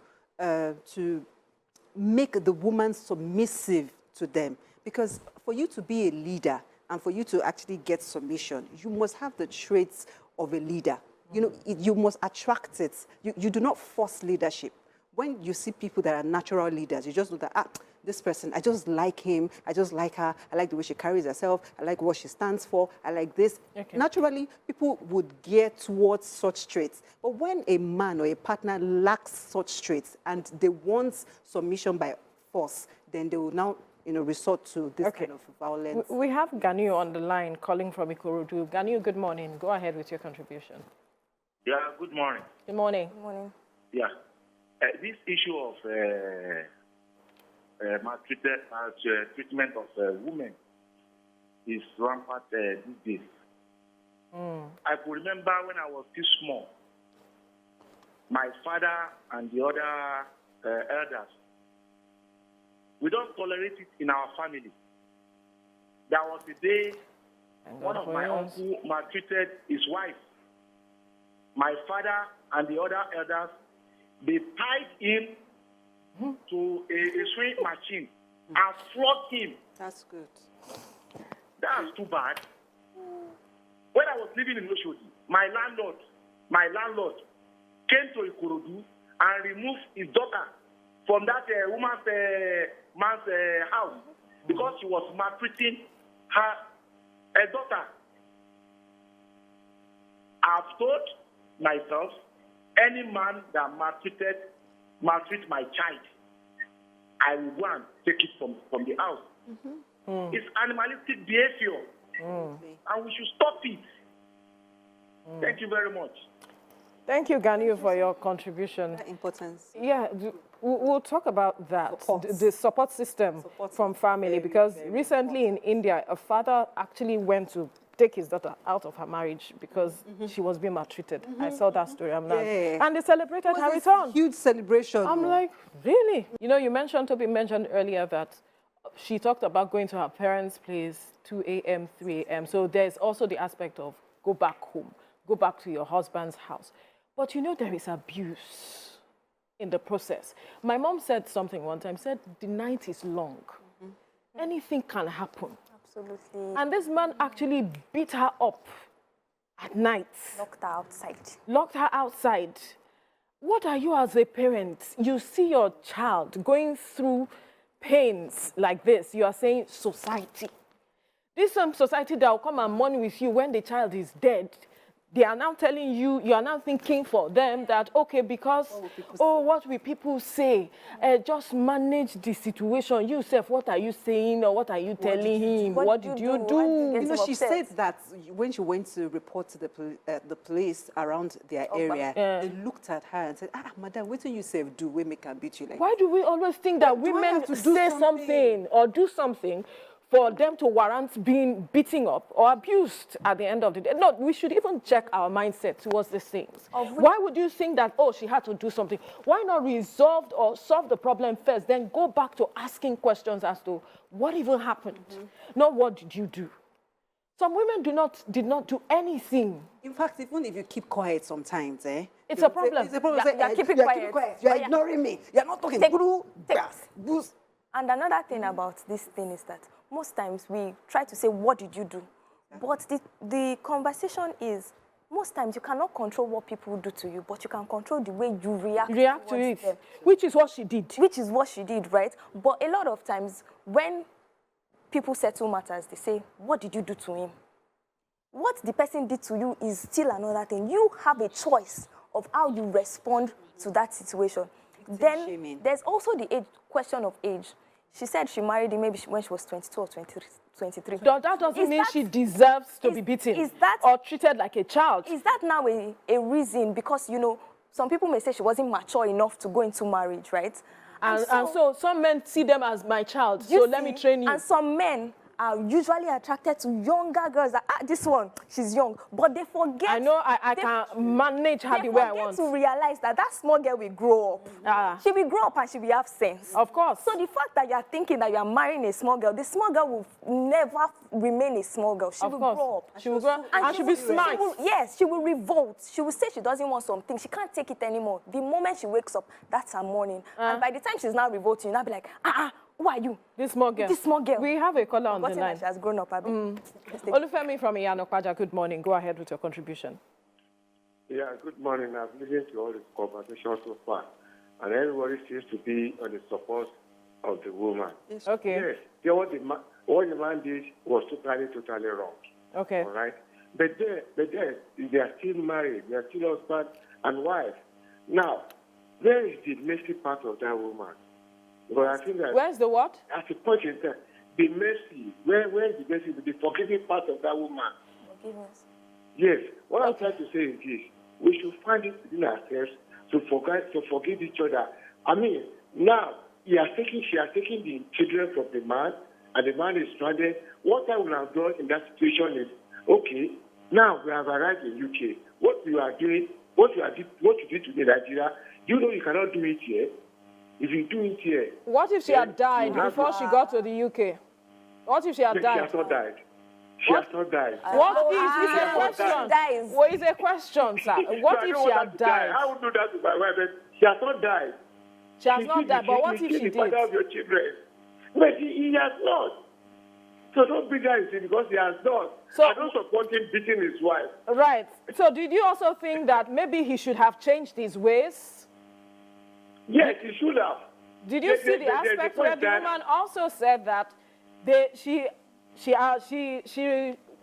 [SPEAKER 2] make the woman submissive to them. Because for you to be a leader and for you to actually get submission, you must have the traits of a leader. You know, you must attract it. You do not force leadership. When you see people that are natural leaders, you just know that, this person, I just like him, I just like her, I like the way she carries herself, I like what she stands for, I like this.
[SPEAKER 1] Okay.
[SPEAKER 2] Naturally, people would gear towards such traits. But when a man or a partner lacks such traits and they want submission by force, then they will now resort to this kind of violence.
[SPEAKER 1] We have Ganiu on the line calling from Ikorodu. Ganiu, good morning. Go ahead with your contribution.
[SPEAKER 6] Yeah, good morning.
[SPEAKER 1] Good morning.
[SPEAKER 3] Good morning.
[SPEAKER 6] Yeah. This issue of treatment of women is rampant these days. I could remember when I was still small, my father and the other elders, we don't tolerate it in our family. There was a day one of my uncles maltreated his wife. My father and the other elders, they tied him to a swing machine and flogged him.
[SPEAKER 2] That's good.
[SPEAKER 6] That's too bad. When I was living in Oshodi, my landlord came to Ikorodu and removed his daughter from that man's house because she was maltreating her daughter. I've told myself, any man that maltreat my child, I will go and take it from the house. It's animalistic behavior, and we should stop it. Thank you very much.
[SPEAKER 1] Thank you, Ganiu, for your contribution.
[SPEAKER 2] Importance.
[SPEAKER 1] Yeah, we'll talk about that, the support system from family, because recently in India, a father actually went to take his daughter out of her marriage because she was being maltreated. I saw that story. And they celebrated her return.
[SPEAKER 2] Huge celebration.
[SPEAKER 1] I'm like, really? You know, Toby mentioned earlier that she talked about going to her parents' place 2 a.m., 3 a.m. So there's also the aspect of go back home, go back to your husband's house. But you know, there is abuse in the process. My mom said something one time, said the night is long. Anything can happen.
[SPEAKER 3] Absolutely.
[SPEAKER 1] And this man actually beat her up at night.
[SPEAKER 3] Locked her outside.
[SPEAKER 1] Locked her outside. What are you as a parent? You see your child going through pains like this. You are saying society. This society that will come and mourn with you when the child is dead. They are now telling you, you are now thinking for them that, okay, because, what will people say? Just manage the situation. You, Seth, what are you saying or what are you telling him? What did you do?
[SPEAKER 2] You know, she said that when she went to report to the police around their area, they looked at her and said, madam, what do you say do? We make her beat you like
[SPEAKER 1] Why do we always think that women say something or do something for them to warrant being beaten up or abused at the end of the day? No, we should even check our mindset towards these things. Why would you think that, she had to do something? Why not resolve or solve the problem first, then go back to asking questions as to what even happened? Not what did you do? Some women did not do anything.
[SPEAKER 2] In fact, even if you keep quiet sometimes,
[SPEAKER 1] it's a problem.
[SPEAKER 2] It's a problem.
[SPEAKER 3] You're keeping quiet.
[SPEAKER 2] You're ignoring me. You're not talking.
[SPEAKER 3] And another thing about this thing is that most times we try to say, what did you do? But the conversation is, most times you cannot control what people do to you, but you can control the way you react to it. Them.
[SPEAKER 1] Which is what she did.
[SPEAKER 3] Which is what she did, right? But a lot of times when people settle matters, they say, what did you do to him? What the person did to you is still another thing. You have a choice of how you respond to that situation. Then there's also the question of age. She said she married him maybe when she was 22 or 23.
[SPEAKER 1] That doesn't mean she deserves to be beaten or treated like a child.
[SPEAKER 3] Is that now a reason? Because, you know, some people may say she wasn't mature enough to go into marriage, right?
[SPEAKER 1] And so some men see them as my child, so let me train you.
[SPEAKER 3] And some men are usually attracted to younger girls. This one, she's young, but they forget.
[SPEAKER 1] I know I can manage her the way I want.
[SPEAKER 3] They forget to realize that small girl will grow up. She will grow up and she will have sense.
[SPEAKER 1] Of course.
[SPEAKER 3] So the fact that you are thinking that you are marrying a small girl, the small girl will never remain a small girl. She will grow up.
[SPEAKER 1] She will grow up and she will be smart.
[SPEAKER 3] Yes, she will revolt. She will say she doesn't want something. She can't take it anymore. The moment she wakes up, that's her morning. And by the time she's now revolting, you'll now be like, who are you?
[SPEAKER 1] This small girl.
[SPEAKER 3] This small girl.
[SPEAKER 1] We have a caller on the line.
[SPEAKER 3] She has grown up.
[SPEAKER 1] Olufemi from Iyanokwaja, good morning. Go ahead with your contribution.
[SPEAKER 7] Yeah, good morning. I've listened to all the conversation so far. And everybody seems to be on the support of the woman.
[SPEAKER 2] Yes.
[SPEAKER 1] Okay.
[SPEAKER 7] Yes, what the man did was totally wrong.
[SPEAKER 1] Okay.
[SPEAKER 7] All right? But then, they are still married. They are still husband and wife. Now, where is the mercy part of that woman? Because I think that
[SPEAKER 1] Where's the what?
[SPEAKER 7] at a point in time, the mercy, where is the mercy, the forgiving part of that woman?
[SPEAKER 3] Forgiveness.
[SPEAKER 7] Yes. What I'm trying to say is this. We should find it within ourselves to forgive each other. I mean, now, she has taken the children from the man, and the man is stranded. What I would have done in that situation is, okay, now we have arrived in UK. What you are doing, what you did to Nigeria, you know you cannot do it here. If you do it here...
[SPEAKER 1] What if she had died before she got to the UK? What if she had died?
[SPEAKER 7] She has not died. She has not died.
[SPEAKER 1] What if, it's a question.
[SPEAKER 3] Dies.
[SPEAKER 1] Well, it's a question, sir. What if she had died?
[SPEAKER 7] I would do that to my wife, but she has not died.
[SPEAKER 1] She has not died, but what if she
[SPEAKER 7] the
[SPEAKER 1] did?
[SPEAKER 7] father of your children. But he has not. So don't bring that in because he has not.
[SPEAKER 1] So,
[SPEAKER 7] I don't support him beating his wife.
[SPEAKER 1] Right. So did you also think that maybe he should have changed his ways?
[SPEAKER 7] Yes, he should have.
[SPEAKER 1] Did you see the aspect where the woman also said that she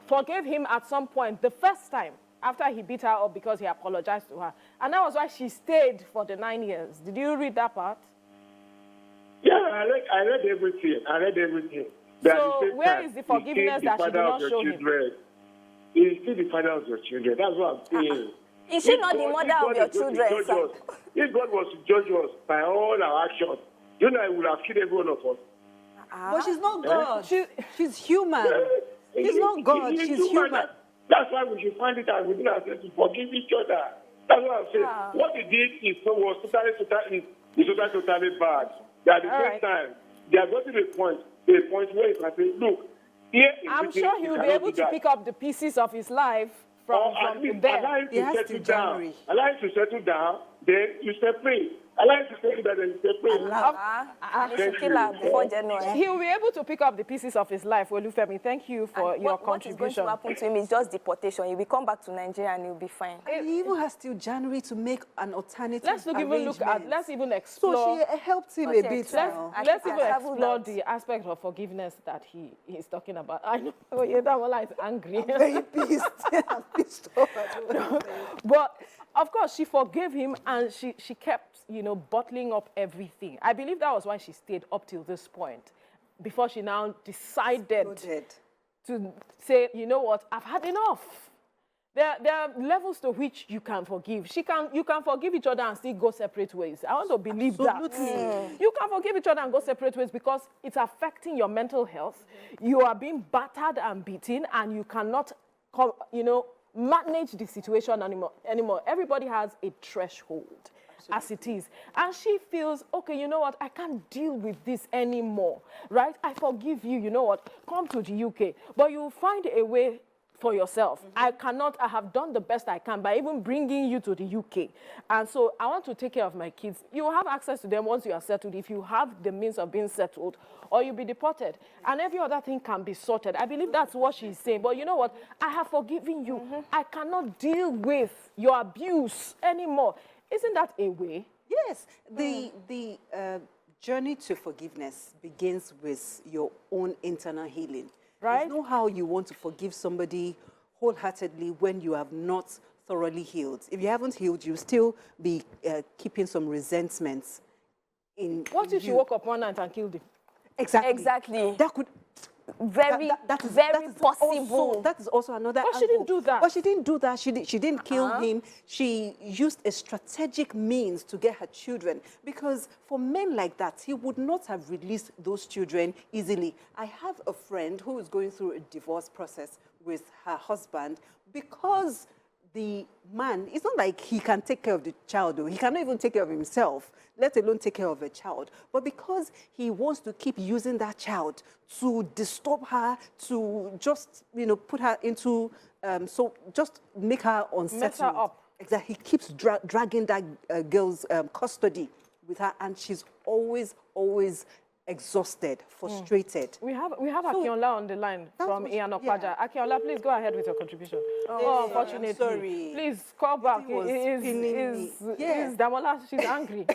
[SPEAKER 1] forgave him at some point, the first time, after he beat her up because he apologized to her. And that was why she stayed for the 9 years. Did you read that part?
[SPEAKER 7] Yeah, I read everything.
[SPEAKER 1] So where is the forgiveness that she did not show him?
[SPEAKER 7] He is still the father of your children. That's what I'm saying.
[SPEAKER 3] Is she not the mother of your children, sir?
[SPEAKER 7] If God was to judge us by all our actions, you know, he would have killed every one of us.
[SPEAKER 2] But she's not God. She's human. She's not God. She's human.
[SPEAKER 7] That's why we should find it out within ourselves to forgive each other. That's what I'm saying. What he did was totally bad. But at the same time, they are going to the point where you can say, look, here in
[SPEAKER 1] I'm
[SPEAKER 7] Britain,
[SPEAKER 1] sure he will be able to pick up the pieces of his life from there.
[SPEAKER 7] Allow him to settle down. Allow him to settle down, then you separate. Allow him to settle down, then you separate.
[SPEAKER 3] They should kill her before January.
[SPEAKER 1] He will be able to pick up the pieces of his life. Olufemi, thank you for your contribution.
[SPEAKER 3] What is going to happen to him is just deportation. He will come back to Nigeria and he'll be fine.
[SPEAKER 2] He even has till January to make an alternative
[SPEAKER 1] Let's even explore.
[SPEAKER 2] So she helped him a bit.
[SPEAKER 1] Let's even explore the aspect of forgiveness that he is talking about. I know Oyedamola is angry.
[SPEAKER 2] I'm very pissed. I'm pissed off at what
[SPEAKER 1] But of course, she forgave him and she kept, bottling up everything. I believe that was why she stayed up till this point, before she now decided to say, you know what, I've had enough. There are levels to which you can forgive. You can forgive each other and still go separate ways. I want to believe that. You can forgive each other and go separate ways because it's affecting your mental health. You are being battered and beaten, and you cannot, manage the situation anymore. Everybody has a threshold. Absolutely. As it is. And she feels, okay, you know what, I can't deal with this anymore, right? I forgive you, you know what, come to the UK. But you find a way for yourself. I have done the best I can by even bringing you to the UK. And so I want to take care of my kids. You have access to them once you are settled, if you have the means of being settled, or you'll be deported. And every other thing can be sorted. I believe that's what she's saying. But you know what? I have forgiven you. I cannot deal with your abuse anymore. Isn't that a way?
[SPEAKER 2] Yes. The journey to forgiveness begins with your own internal healing.
[SPEAKER 1] Right.
[SPEAKER 2] There's no how you want to forgive somebody wholeheartedly when you have not thoroughly healed. If you haven't healed, you'll still be keeping some resentments in
[SPEAKER 1] What if she woke up one night and killed him?
[SPEAKER 3] Exactly.
[SPEAKER 2] That could...
[SPEAKER 3] Very possible.
[SPEAKER 2] That is also another
[SPEAKER 1] But she didn't do that.
[SPEAKER 2] But she didn't do that. She didn't kill him. She used a strategic means to get her children. Because for men like that, he would not have released those children easily. I have a friend who is going through a divorce process with her husband because the man, it's not like he can take care of the child, though. He cannot even take care of himself, let alone take care of a child. But because he wants to keep using that child to disturb her, to just, put her into, just make her unsettled.
[SPEAKER 1] Mess her up.
[SPEAKER 2] Exactly. He keeps dragging that girl's custody with her, and she's always exhausted, frustrated.
[SPEAKER 1] We have Akinola on the line from Ian Okwaja. Akinola, please go ahead with your contribution. Oh, unfortunately.
[SPEAKER 2] Sorry.
[SPEAKER 1] Please call back. Damola, she's angry.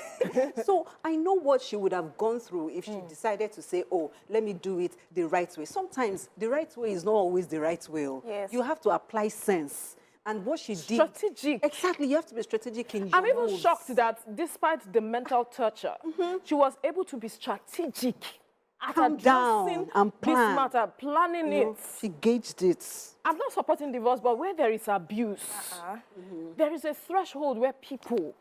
[SPEAKER 2] So I know what she would have gone through if she decided to say, oh, let me do it the right way. Sometimes the right way is not always the right way.
[SPEAKER 3] Yes.
[SPEAKER 2] You have to apply sense. And what she did...
[SPEAKER 1] Strategic.
[SPEAKER 2] Exactly. You have to be strategic in your
[SPEAKER 1] I'm even
[SPEAKER 2] moves.
[SPEAKER 1] shocked that despite the mental torture, she was able to be strategic at
[SPEAKER 2] Calm down
[SPEAKER 1] addressing
[SPEAKER 2] and plan.
[SPEAKER 1] this matter, planning it.
[SPEAKER 2] She gauged it.
[SPEAKER 1] I'm not supporting divorce, but where there is abuse, there is a threshold where people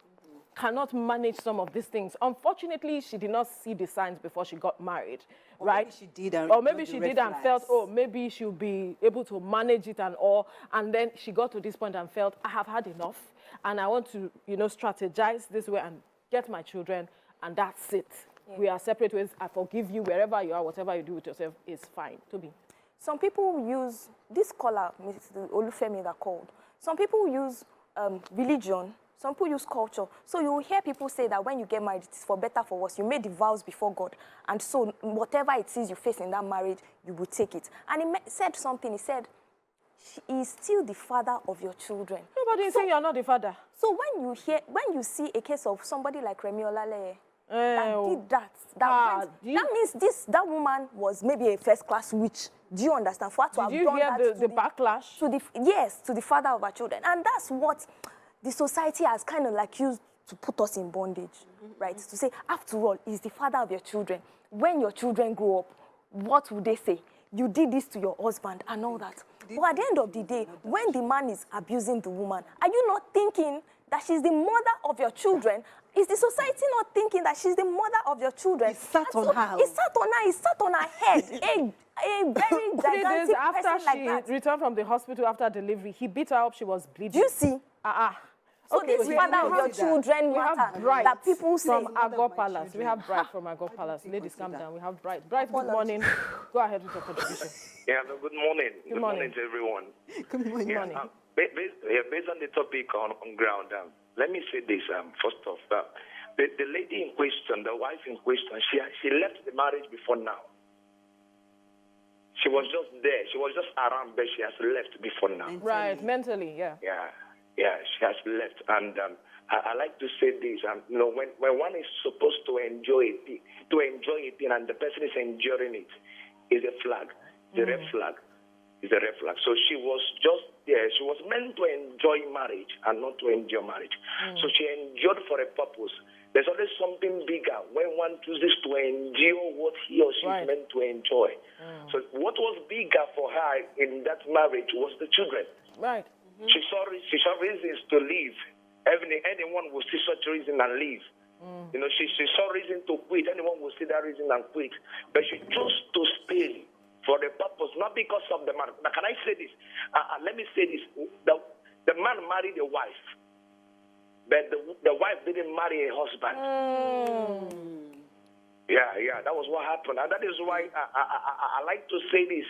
[SPEAKER 1] cannot manage some of these things. Unfortunately, she did not see the signs before she got married, right?
[SPEAKER 2] Maybe she did and
[SPEAKER 1] or maybe she did and felt, oh, maybe she'll be able to manage it and all. And then she got to this point and felt, I have had enough, and I want to, strategize this way and get my children, and that's it. Yeah. We are separate ways. I forgive you wherever you are. Whatever you do with yourself is fine. Toby.
[SPEAKER 3] Some people use this caller, Mr. Olufemi, that called. Some people use religion. Some people use culture. So you will hear people say that when you get married, it's for better, for worse. You made the vows before God. And so whatever it is you face in that marriage, you will take it. And he said something. He said, he is still the father of your children.
[SPEAKER 1] Nobody is saying you're not the father.
[SPEAKER 3] So when you see a case of somebody like Remi Olale, that did that means that woman was maybe a first-class witch. Do you understand? For her to have done that. Did you hear the backlash? Yes, to the father of her children. And that's what the society has kind of like used to put us in bondage, right? To say, after all, he's the father of your children. When your children grow up, what would they say? You did this to your husband and all that. But at the end of the day, when the man is abusing the woman, are you not thinking that she's the mother of your children? Is the society not thinking that she's the mother of your children?
[SPEAKER 2] It sat on her.
[SPEAKER 3] It sat on her head. A very gigantic person like that.
[SPEAKER 1] After she returned from the hospital after delivery, he beat her up. She was bleeding.
[SPEAKER 3] Do you see? So
[SPEAKER 1] okay,
[SPEAKER 3] this father of your children matter that people say.
[SPEAKER 1] From Agor Palace. We have Bright from Agor Palace. Ladies, calm down. We have Bright. Bright, good morning. Go ahead with your contribution.
[SPEAKER 8] Yeah, good morning. Good morning to everyone.
[SPEAKER 2] Good morning.
[SPEAKER 8] Yeah, based on the topic on ground, let me say this first off. The lady in question, the wife in question, she left the marriage before now. She was just there. She was just around, but she has left before now.
[SPEAKER 1] Right, mentally, yeah.
[SPEAKER 8] Yeah, she has left. And I like to say this, when one is supposed to enjoy it and the person is enduring it, is a flag. It's a red flag. It's a red flag. So she was just there. She was meant to enjoy marriage and not to endure marriage. So she endured for a purpose. There's always something bigger when one chooses to endure what he or she is meant to enjoy. So what was bigger for her in that marriage was the children.
[SPEAKER 1] Right.
[SPEAKER 8] She saw reasons to leave. Anyone will see such reason and leave. She saw reason to quit. Anyone will see that reason and quit. But she chose to stay for the purpose, not because of the man. Now, can I say this? Let me say this. The man married a wife, but the wife didn't marry a husband. Yeah, that was what happened. And that is why I like to say this.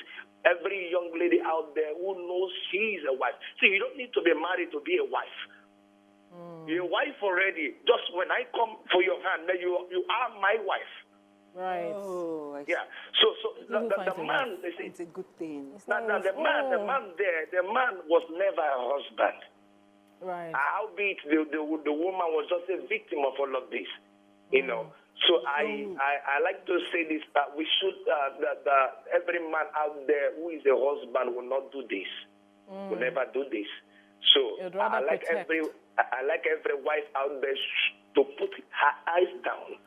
[SPEAKER 8] Every young lady out there who knows she is a wife. See, you don't need to be married to be a wife. You're a wife already. Just when I come for your hand, then you are my wife.
[SPEAKER 1] Right.
[SPEAKER 2] Oh,
[SPEAKER 8] yeah. So the man, they say,
[SPEAKER 2] it's a good thing.
[SPEAKER 8] The man was never a husband.
[SPEAKER 1] Right.
[SPEAKER 8] Albeit the woman was just a victim of all of this, So I like to say this, that we should that every man out there who is a husband will not do this. Will never do this. So I like every wife out there to put her eyes down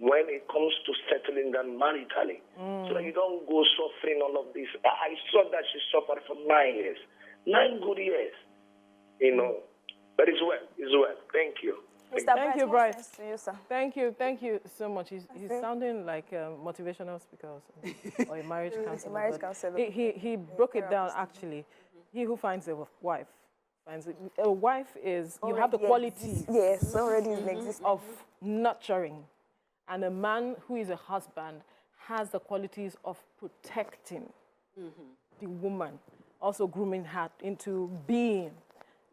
[SPEAKER 8] when it comes to settling down maritally, so that you don't go suffering all of this. I saw that she suffered for 9 years, 9 good years. But it's well. Thank you.
[SPEAKER 1] Thank you, Bryce. Thank you so much. He's sounding like a motivational speaker or a marriage counselor. He broke it down, actually. He who finds a wife finds it. A wife is, you have the qualities
[SPEAKER 3] already in existence
[SPEAKER 1] of nurturing. And a man who is a husband has the qualities of protecting the woman, also grooming her into being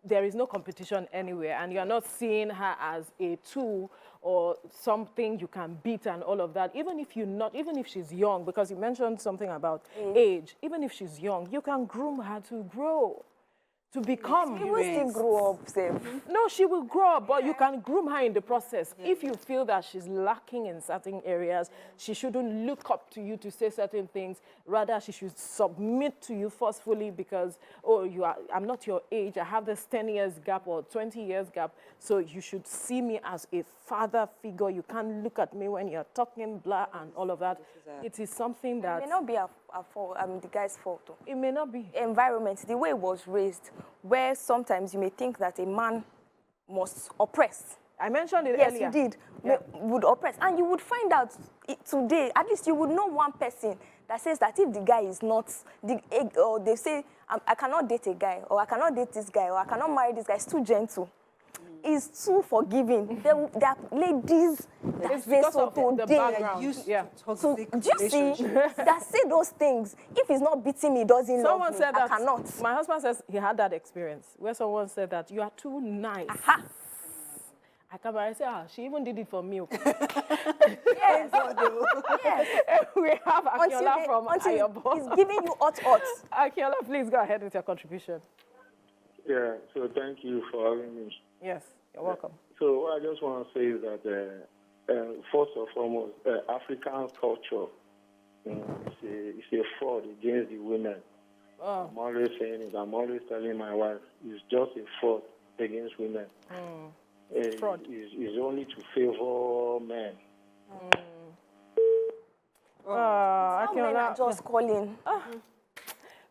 [SPEAKER 1] there is no competition anywhere, and you're not seeing her as a tool or something you can beat and all of that. Even if she's young, because you mentioned something about age, even if she's young, you can groom her to grow, to become.
[SPEAKER 3] She will still grow up, safe.
[SPEAKER 1] No, she will grow up, but you can groom her in the process. If you feel that she's lacking in certain areas, she shouldn't look up to you to say certain things. Rather, she should submit to you forcefully because, oh, I'm not your age. I have this 10 years gap or 20 years gap. So you should see me as a father figure. You can't look at me when you're talking, blah, and all of that. It is something that...
[SPEAKER 3] It may not be a fault, the guy's fault, though.
[SPEAKER 1] It may not be.
[SPEAKER 3] Environment, the way it was raised, where sometimes you may think that a man must oppress.
[SPEAKER 1] I mentioned it
[SPEAKER 3] earlier.
[SPEAKER 1] Yes,
[SPEAKER 3] you did. Yeah. Would oppress. And you would find out today, at least you would know one person that says that if the guy is not, or they say, I cannot date a guy, or I cannot date this guy, or I cannot marry this guy, it's too gentle. Is too forgiving. There are ladies that say so today.
[SPEAKER 2] Used
[SPEAKER 1] yeah.
[SPEAKER 2] to toxic
[SPEAKER 3] Do you see that say those things? If he's not beating me, doesn't love me.
[SPEAKER 1] Said that,
[SPEAKER 3] I cannot.
[SPEAKER 1] My husband says he had that experience where someone said that you are too nice.
[SPEAKER 3] Aha.
[SPEAKER 1] I come and I say, she even did it for me.
[SPEAKER 3] Yes. Yes.
[SPEAKER 1] We have Akiola from Ayobo.
[SPEAKER 3] He's giving you hot.
[SPEAKER 1] Akiola, please go ahead with your contribution.
[SPEAKER 7] Yeah, so thank you for having me.
[SPEAKER 1] Yes, you're welcome.
[SPEAKER 7] So what I just want to say is that, first and foremost, African culture is a fraud against the women.
[SPEAKER 1] Oh.
[SPEAKER 7] I'm always saying it. I'm always telling my wife, it's just a fraud against women.
[SPEAKER 1] Fraud.
[SPEAKER 7] It's only to favor men.
[SPEAKER 3] Akiola just calling.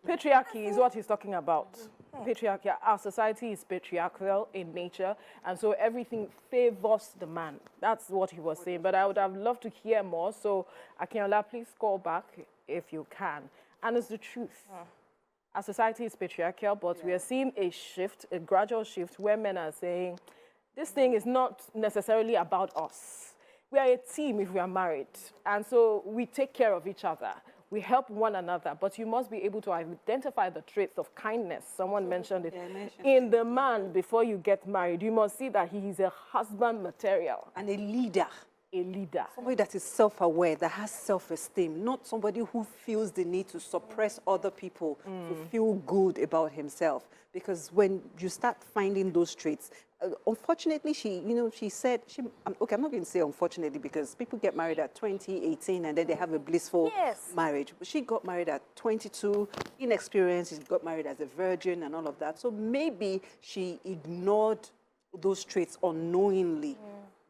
[SPEAKER 1] Patriarchy is what he's talking about. Patriarchy. Our society is patriarchal in nature, and so everything favors the man. That's what he was saying. But I would have loved to hear more. So, Akiola, please call back if you can. And it's the truth. Our society is patriarchal, but we are seeing a shift, a gradual shift, where men are saying, this thing is not necessarily about us. We are a team if we are married, and so we take care of each other. We help one another, but you must be able to identify the traits of kindness. Someone mentioned it. In the man before you get married, you must see that he is a husband material.
[SPEAKER 2] And a leader.
[SPEAKER 1] A leader.
[SPEAKER 2] Somebody that is self-aware, that has self-esteem, not somebody who feels the need to suppress other people to feel good about himself. Because when you start finding those traits, unfortunately, she said, okay, I'm not going to say unfortunately because people get married at 20, 18, and then they have a blissful marriage. But she got married at 22, inexperienced, she got married as a virgin and all of that. So maybe she ignored those traits unknowingly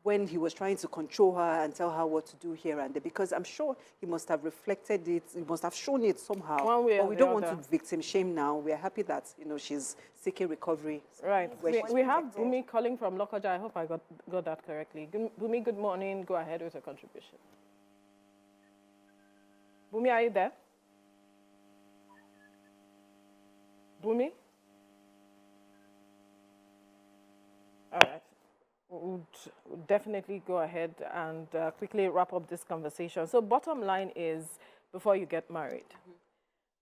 [SPEAKER 2] when he was trying to control her and tell her what to do here and there, because I'm sure he must have reflected it, he must have shown it somehow.
[SPEAKER 1] One way
[SPEAKER 2] but we don't want to victim shame now. We are happy that, she's seeking recovery.
[SPEAKER 1] Right. We have Bumi calling from Lokoja. I hope I got that correctly. Bumi, good morning. Go ahead with your contribution. Bumi, are you there? Bumi? All right. We'll definitely go ahead and quickly wrap up this conversation. So bottom line is, before you get married,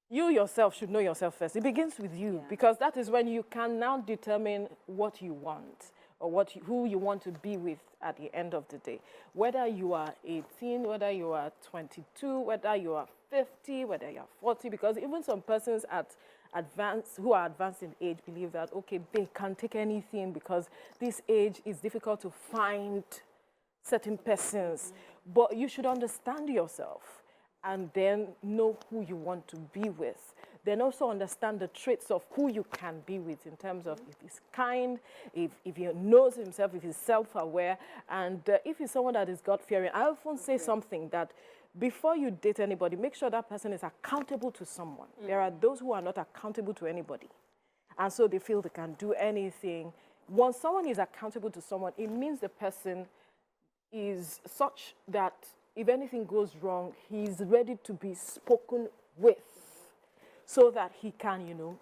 [SPEAKER 1] you yourself should know yourself first. It begins with you, because that is when you can now determine what you want or who you want to be with at the end of the day. Whether you are 18, whether you are 22, whether you are 50, whether you are 40, because even some persons who are advanced in age believe that, okay, they can take anything because this age is difficult to find certain persons. But you should understand yourself and then know who you want to be with. Then also understand the traits of who you can be with in terms of if he's kind, if he knows himself, if he's self-aware, and if he's someone that is God-fearing. I often say something that before you date anybody, make sure that person is accountable to someone. There are those who are not accountable to anybody, and so they feel they can do anything. Once someone is accountable to someone, it means the person is such that if anything goes wrong, he's ready to be spoken with so that he can,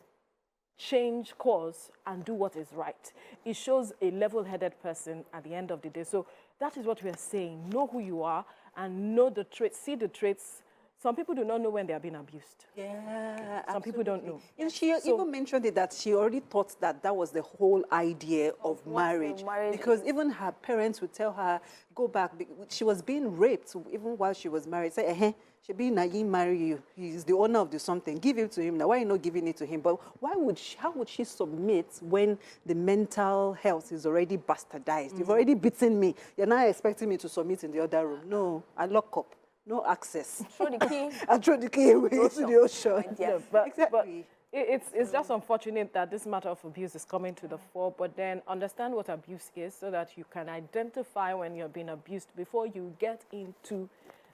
[SPEAKER 1] change course and do what is right. It shows a level-headed person at the end of the day. So that is what we are saying. Know who you are and know the traits, see the traits, some people do not know when they are being abused.
[SPEAKER 2] Yeah,
[SPEAKER 1] Some people don't know.
[SPEAKER 2] And she even mentioned it that she already thought that that was the whole idea of marriage. Because even her parents would tell her, go back. She was being raped even while she was married. Say, she be Nagin marry you. He's the owner of the something. Give it to him. Now, why are you not giving it to him? But how would she submit when the mental health is already bastardized? You've already beaten me. You're now expecting me to submit in the other room. No, I lock up. No access.
[SPEAKER 3] Throw the key.
[SPEAKER 2] I throw the key away to the ocean.
[SPEAKER 3] Yeah,
[SPEAKER 1] But
[SPEAKER 2] Exactly.
[SPEAKER 1] it's just unfortunate that this matter of abuse is coming to the fore, but then understand what abuse is so that you can identify when you're being abused before you get into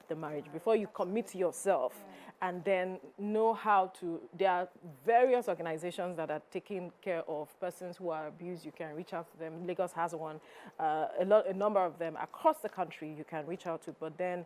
[SPEAKER 1] the marriage, before you commit yourself, and then know how to. There are various organizations that are taking care of persons who are abused. You can reach out to them. Lagos has one. A number of them across the country you can reach out to, but then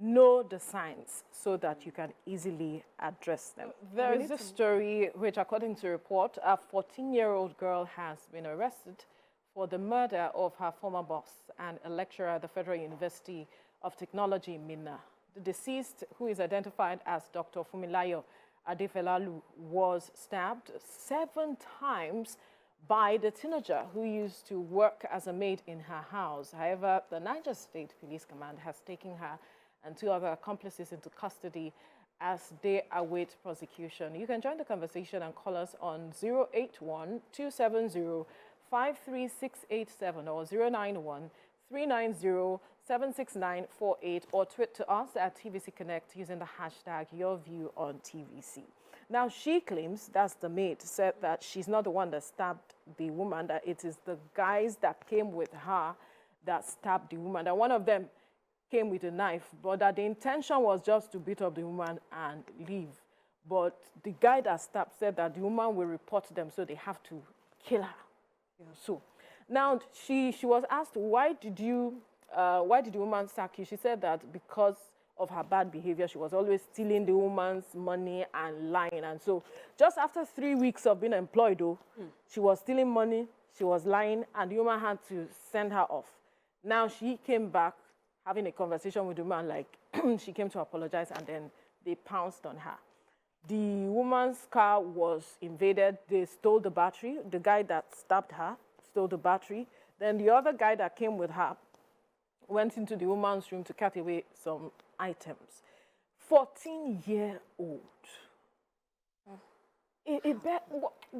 [SPEAKER 1] know the signs so that you can easily address them. There is this story which, according to report, a 14-year-old girl has been arrested for the murder of her former boss and a lecturer at the Federal University of Technology, Minna. The deceased, who is identified as Dr. Fumilola Adefolalu, was stabbed 7 times by the teenager who used to work as a maid in her house. However, the Niger State Police Command has taken her and 2 other accomplices into custody as they await prosecution. You can join the conversation and call us on 081-270-53687 or 091-390-76948 or tweet to us at TVC Connect using the hashtag #YourViewOnTVC. Now, she claims, that's the maid, said that she's not the one that stabbed the woman, that it is the guys that came with her that stabbed the woman. That one of them came with a knife, but that the intention was just to beat up the woman and leave. But the guy that stabbed said that the woman will report them, so they have to kill her. Yeah. So now she was asked, why did the woman sack you? She said that because of her bad behavior, she was always stealing the woman's money and lying. And so just after 3 weeks of being employed, though, she was stealing money, she was lying, and the woman had to send her off. Now she came back having a conversation with the woman, like she came to apologize, and then they pounced on her. The woman's car was invaded. They stole the battery. The guy that stabbed her stole the battery. Then the other guy that came with her went into the woman's room to cut away some items. 14-year-old.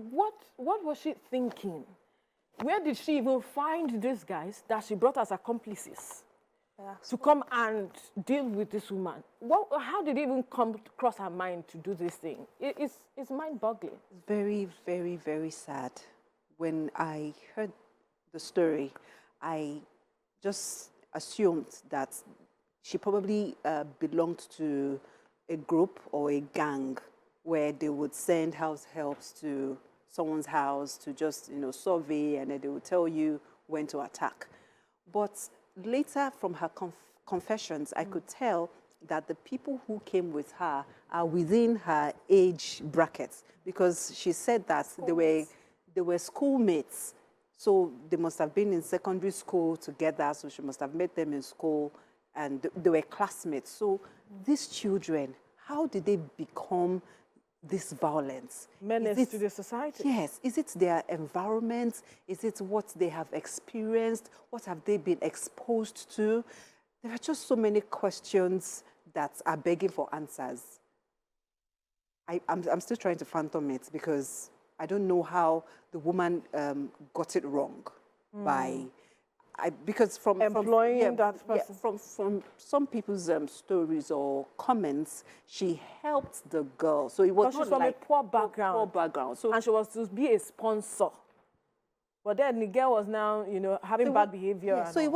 [SPEAKER 1] What was she thinking? Where did she even find these guys that she brought as accomplices to come and deal with this woman? How did it even come across her mind to do this thing? It's mind-boggling.
[SPEAKER 2] Very, very, very sad. When I heard the story, I just assumed that she probably belonged to a group or a gang where they would send house helps to someone's house to just, survey, and then they would tell you when to attack. But later, from her confessions, I could tell that the people who came with her are within her age brackets, because she said that they were schoolmates. So they must have been in secondary school together, so she must have met them in school, and they were classmates. So these children, how did they become this violence?
[SPEAKER 1] Menace to the society.
[SPEAKER 2] Yes. Is it their environment? Is it what they have experienced? What have they been exposed to? There are just so many questions that are begging for answers. I'm still trying to fathom it, because I don't know how the woman got it wrong because from
[SPEAKER 1] employing that person.
[SPEAKER 2] From some people's stories or comments, she helped the girl. So it was
[SPEAKER 1] not from a poor background.
[SPEAKER 2] Poor background. So,
[SPEAKER 1] and she was to be a sponsor. But then the girl was now, having bad behavior.
[SPEAKER 2] Yeah, so it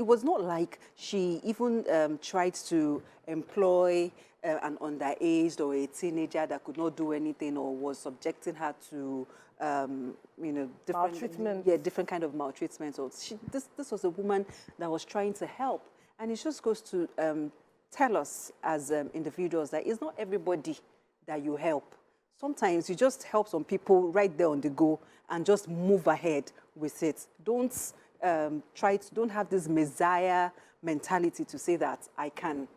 [SPEAKER 2] was not like she even tried to employ an underage or a teenager that could not do anything, or was subjecting her to different
[SPEAKER 1] maltreatment.
[SPEAKER 2] Yeah, different kind of maltreatment. So this was a woman that was trying to help, and it just goes to tell us as individuals that it's not everybody that you help. Sometimes you just help some people right there on the go and just move ahead with it. Don't don't have this messiah mentality to say that I can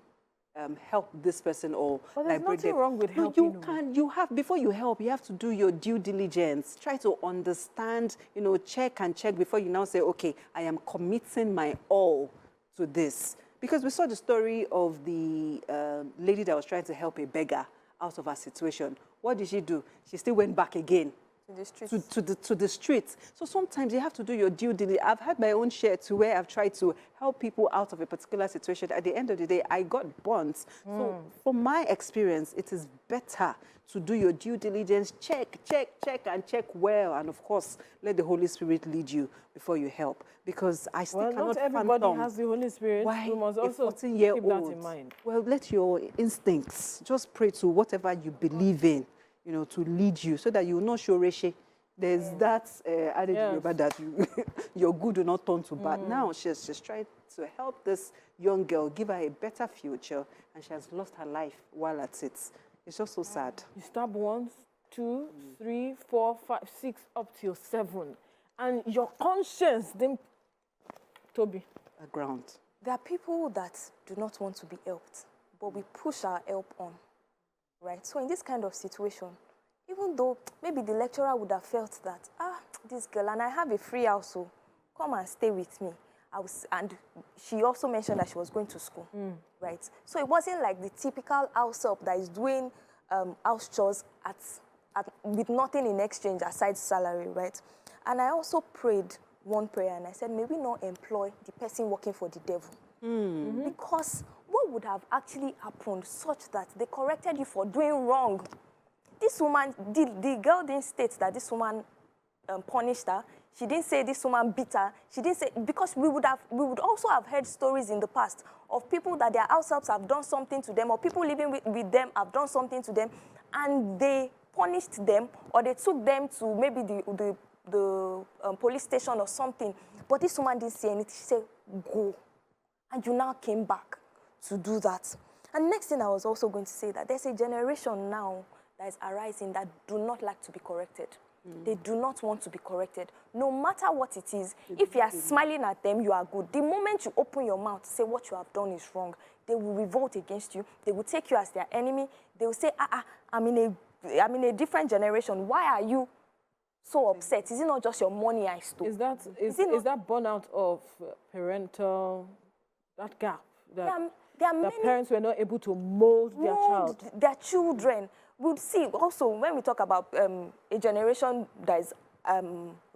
[SPEAKER 2] help this person or
[SPEAKER 1] But there's
[SPEAKER 2] liberate
[SPEAKER 1] nothing
[SPEAKER 2] them.
[SPEAKER 1] wrong with
[SPEAKER 2] No,
[SPEAKER 1] helping.
[SPEAKER 2] you have, before you help, you have to do your due diligence. Try to understand, check before you now say, okay, I am committing my all to this. Because we saw the story of the lady that was trying to help a beggar out of her situation. What did she do? She still went back again. To the streets. So sometimes you have to do your due diligence. I've had my own share to where I've tried to help people out of a particular situation. At the end of the day, I got burnt. So from my experience, it is better to do your due diligence, check well, and of course, let the Holy Spirit lead you before you help. Because I still cannot
[SPEAKER 1] not everybody
[SPEAKER 2] fathom
[SPEAKER 1] has the Holy Spirit.
[SPEAKER 2] why
[SPEAKER 1] We must
[SPEAKER 2] a
[SPEAKER 1] also
[SPEAKER 2] 14-year-old,
[SPEAKER 1] keep that in mind.
[SPEAKER 2] well, let your instincts, just pray to whatever you believe in, to lead you, so that you will not show reshe. There's that adage in Yoruba that your good will not turn to bad. Now she's trying to help this young girl, give her a better future, and she has lost her life while at it. It's just so sad.
[SPEAKER 1] You stab once, 2, 3, 4, 5, 6, up till 7. And your conscience didn't... Toby.
[SPEAKER 2] Ground.
[SPEAKER 3] There are people that do not want to be helped, but we push our help on, right? So in this kind of situation, even though maybe the lecturer would have felt that, this girl, and I have a free house, so come and stay with me. And she also mentioned that she was going to school, right? So it wasn't like the typical house help that is doing house chores with nothing in exchange aside salary, right? And I also prayed one prayer, and I said, may we not employ the person working for the devil. Because what would have actually happened such that they corrected you for doing wrong? This woman, the girl didn't state that this woman punished her. She didn't say this woman beat her. She didn't say, because we would also have heard stories in the past of people that their house helps have done something to them, or people living with them have done something to them, and they punished them, or they took them to maybe the police station or something. But this woman didn't say anything. She said, go. And you now came back to do that. And next thing I was also going to say that there's a generation now that is arising that do not like to be corrected. They do not want to be corrected. No matter what it is, if you are smiling at them, you are good. The moment you open your mouth to say what you have done is wrong, they will revolt against you. They will take you as their enemy. They will say, I'm in a different generation. Why are you so upset? Is it not just your money I stole?
[SPEAKER 1] Is that burnout of parental, that gap? That parents were not able to mold their children.
[SPEAKER 3] We'll see also when we talk about a generation that is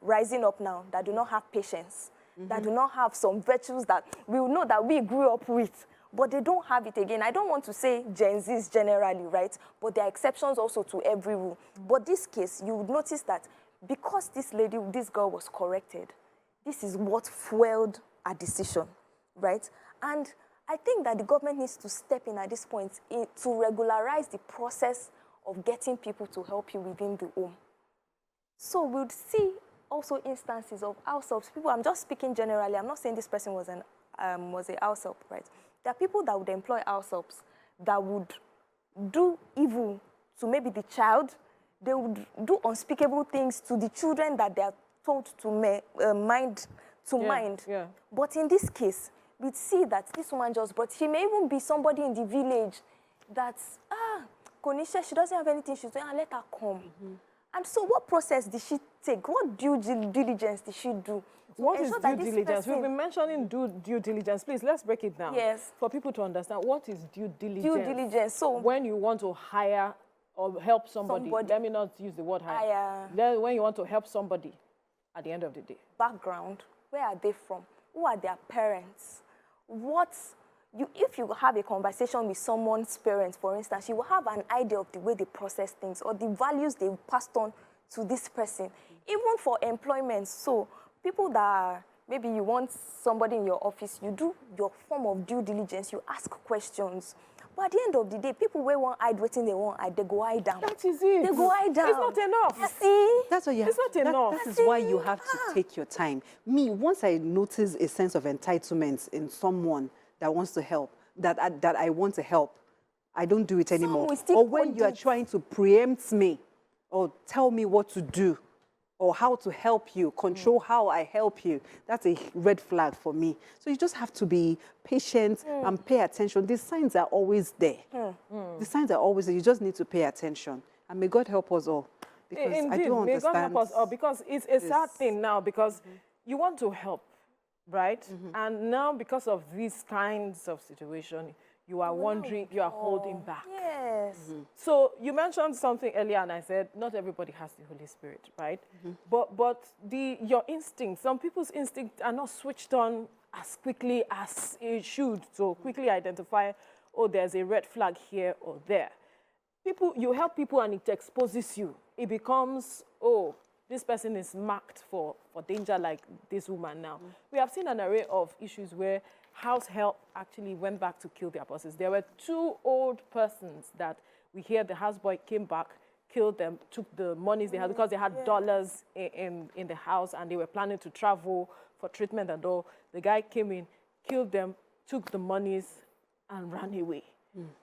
[SPEAKER 3] rising up now, that do not have patience, that do not have some virtues that we will know that we grew up with, but they don't have it again. I don't want to say Gen Zs generally, right? But there are exceptions also to every rule. But this case, you would notice that because this girl was corrected, this is what fueled her decision, right? And I think that the government needs to step in at this point to regularize the process of getting people to help you within the home. So we'd see also instances of house helps. People, I'm just speaking generally. I'm not saying this person was a house help, right? There are people that would employ house helps that would do evil to maybe the child. They would do unspeakable things to the children that they are told to mind.
[SPEAKER 1] Yeah.
[SPEAKER 3] But in this case, we'd see that this woman just brought, she may even be somebody in the village that's, Konisha, she doesn't have anything, she's doing, let her come. And so what process did she take? What due diligence did she do?
[SPEAKER 1] What is due diligence? We've been mentioning due diligence. Please, let's break it down.
[SPEAKER 3] Yes.
[SPEAKER 1] For people to understand, what is due diligence?
[SPEAKER 3] Due diligence. So
[SPEAKER 1] when you want to hire or help somebody, let me not use the word hire. When you want to help somebody at the end of the day.
[SPEAKER 3] Background, where are they from? Who are their parents? If you have a conversation with someone's parents, for instance, you will have an idea of the way they process things or the values they passed on to this person. Even for employment, so people that are, maybe you want somebody in your office, you do your form of due diligence, you ask questions. But at the end of the day, people where want hide waiting, they want hide, they go hide down.
[SPEAKER 1] That is it.
[SPEAKER 3] They go hide down.
[SPEAKER 1] It's not enough.
[SPEAKER 3] You see?
[SPEAKER 2] That's what you have.
[SPEAKER 1] It's not enough.
[SPEAKER 2] That is why you have to take your time. Me, once I notice a sense of entitlement in someone that wants to help, that I want to help, I don't do it anymore. Or when you are trying to preempt me or tell me what to do, or how to help you, control how I help you, that's a red flag for me. So you just have to be patient and pay attention. The signs are always there. The signs are always there. You just need to pay attention. And may God help us all. Because
[SPEAKER 1] Indeed,
[SPEAKER 2] I don't
[SPEAKER 1] may
[SPEAKER 2] understand.
[SPEAKER 1] God help us all, because it's a sad thing now, because you want to help, right? And now, because of these kinds of situations, you are wondering, you are holding back.
[SPEAKER 3] Yes.
[SPEAKER 1] So you mentioned something earlier, and I said not everybody has the Holy Spirit, right? But your instincts, some people's instincts are not switched on as quickly as it should to quickly identify, oh, there's a red flag here or there. You help people and it exposes you. It becomes, oh, this person is marked for danger, like this woman now. We have seen an array of issues where house help actually went back to kill their bosses. There were 2 old persons that we hear the houseboy came back, killed them, took the monies they had, because they had dollars in the house and they were planning to travel for treatment and all. The guy came in, killed them, took the monies and ran away.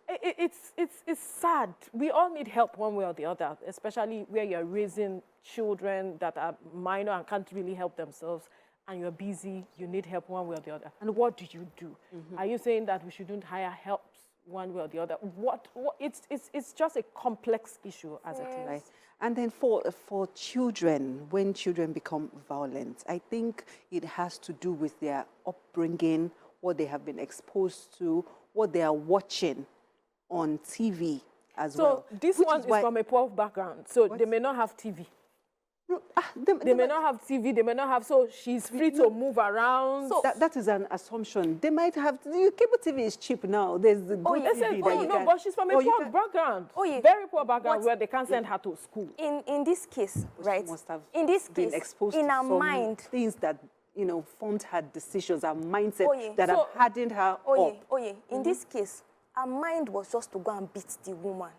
[SPEAKER 1] It's sad. We all need help one way or the other, especially where you're raising children that are minor and can't really help themselves, and you're busy, you need help one way or the other. And what do you do? Are you saying that we shouldn't hire help one way or the other? It's just a complex issue as it is.
[SPEAKER 2] Right. And then for children, when children become violent, I think it has to do with their upbringing, what they have been exposed to, what they are watching on TV as well.
[SPEAKER 1] So this one is from a poor background, so they may not have TV. They may not have TV, they may not have, so she's free to move around.
[SPEAKER 2] So that is an assumption. They might have, cable TV is cheap now. There's the good TV that you can,
[SPEAKER 1] but she's from a poor background. Very poor background where they can't send her to school.
[SPEAKER 3] In this case, right?
[SPEAKER 2] Must have
[SPEAKER 3] in this
[SPEAKER 2] been
[SPEAKER 3] case,
[SPEAKER 2] exposed
[SPEAKER 3] in
[SPEAKER 2] to
[SPEAKER 3] her
[SPEAKER 2] some
[SPEAKER 3] mind,
[SPEAKER 2] things that, formed her decisions, her mindset that have hardened her up.
[SPEAKER 3] In this case, her mind was just to go and beat the woman.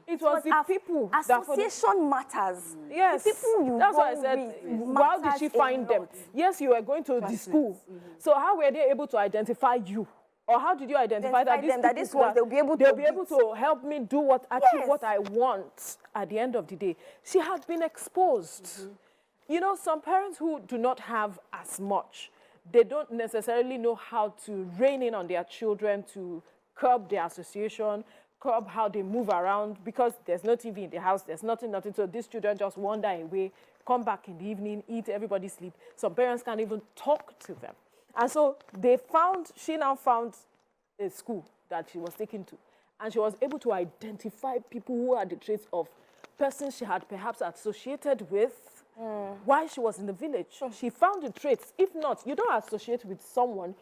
[SPEAKER 1] It was the people.
[SPEAKER 3] Association matters.
[SPEAKER 1] Yes.
[SPEAKER 3] The people you
[SPEAKER 1] That's why I said, how did she find them? Yes, you were going to the school. So how were they able to identify you? Or how did you identify that these ones, they'll be able to help me do what I want at the end of the day? She had been exposed. You know, some parents who do not have as much, they don't necessarily know how to rein in on their children to curb their association, curb how they move around, because there's no TV in the house, there's nothing. So these children just wander away, come back in the evening, eat, everybody sleep. Some parents can't even talk to them. And so she now found a school that she was taken to. And she was able to identify people who had the traits of persons she had perhaps associated with while she was in the village. She found the traits. If not, you don't associate with someone.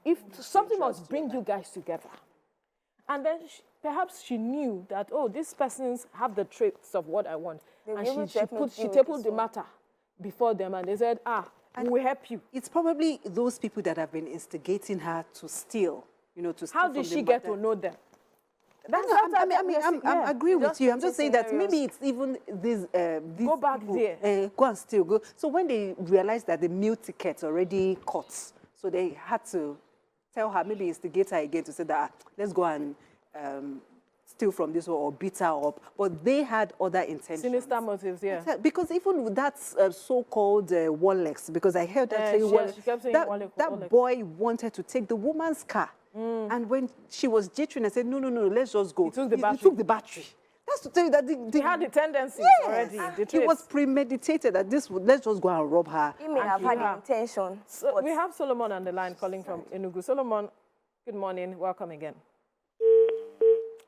[SPEAKER 1] If something must bring you guys together. And then perhaps she knew that, oh, these persons have the traits of what I want. And she tabled the matter before them, and they said, we will help you.
[SPEAKER 2] It's probably those people that have been instigating her to steal, to steal.
[SPEAKER 1] How did she get to know them?
[SPEAKER 2] I agree with you. I'm just saying that maybe it's even these
[SPEAKER 1] go back
[SPEAKER 2] people,
[SPEAKER 1] there.
[SPEAKER 2] Go and steal. Go. So when they realized that the meal ticket's already cut, so they had to tell her, maybe instigate her again to say that, let's go and steal from this or beat her up. But they had other intentions.
[SPEAKER 1] Sinister motives, yeah.
[SPEAKER 2] Because even with that so-called Walex, because I heard that
[SPEAKER 1] she kept saying Walex.
[SPEAKER 2] That boy wanted to take the woman's car. And when she was jittering, I said, no, let's just go.
[SPEAKER 1] He took the battery.
[SPEAKER 2] He took the battery. That's to tell you that
[SPEAKER 1] he had the tendencies already.
[SPEAKER 2] It was premeditated that let's just go and rob her.
[SPEAKER 3] He may have had intention.
[SPEAKER 1] So we have Solomon on the line calling from Enugu. Solomon, good morning. Welcome again.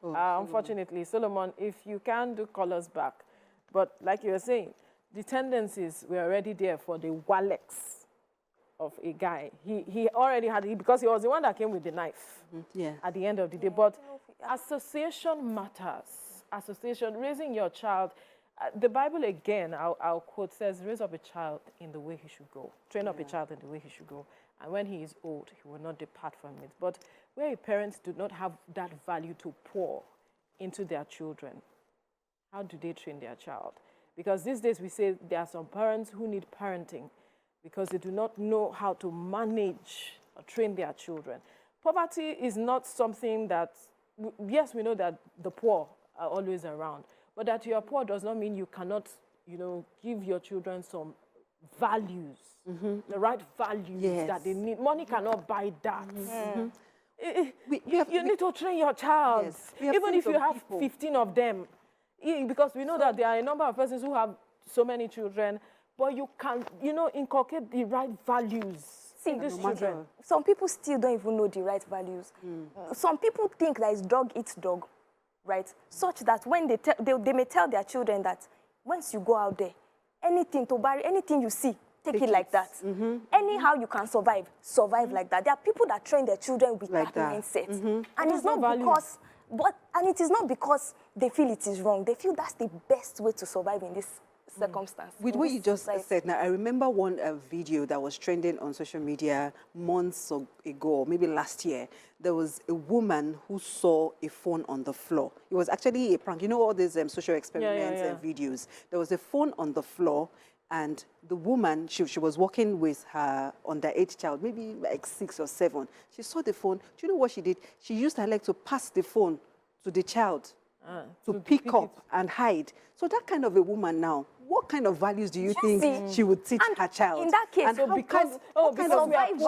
[SPEAKER 1] Unfortunately, Solomon, if you can do call us back. But like you were saying, the tendencies were already there for the Walex of a guy. He already had it because he was the one that came with the knife at the end of the day. But association matters. Association, raising your child. The Bible, again, I'll quote, says, raise up a child in the way he should go. Train up a child in the way he should go. And when he is old, he will not depart from it. But where parents do not have that value to pour into their children, how do they train their child? Because these days we say there are some parents who need parenting because they do not know how to manage or train their children. Poverty is not something that, yes, we know that the poor are always around, but that you are poor does not mean you cannot you know, give your children some values, the right values that they need. Money cannot buy that. You need to train your child, even if you have 15 of them, because we know that there are a number of persons who have so many children, but you can, you know, inculcate the right values. See, these children.
[SPEAKER 3] Some people still don't even know the right values. Some people think that it's dog eats dog, right? Such that when they may tell their children that once you go out there, anything to buy, anything you see, take it like that. Anyhow you can survive like that. There are people that train their children with that mindset. And it's not because, and it is not because they feel it is wrong. They feel that's the best way to survive in this circumstance.
[SPEAKER 2] With what you just said, now I remember one video that was trending on social media months ago, maybe last year. There was a woman who saw a phone on the floor. It was actually a prank. You know all these social experiments and videos. There was a phone on the floor, and the woman, she was walking with her underage child, maybe like 6 or 7. She saw the phone. Do you know what she did? She used her leg to pass the phone to the child to pick up and hide. So that kind of a woman now, what kind of values do you think she would teach her child?
[SPEAKER 3] In that case,
[SPEAKER 2] and
[SPEAKER 3] so
[SPEAKER 2] because
[SPEAKER 3] she's surviving.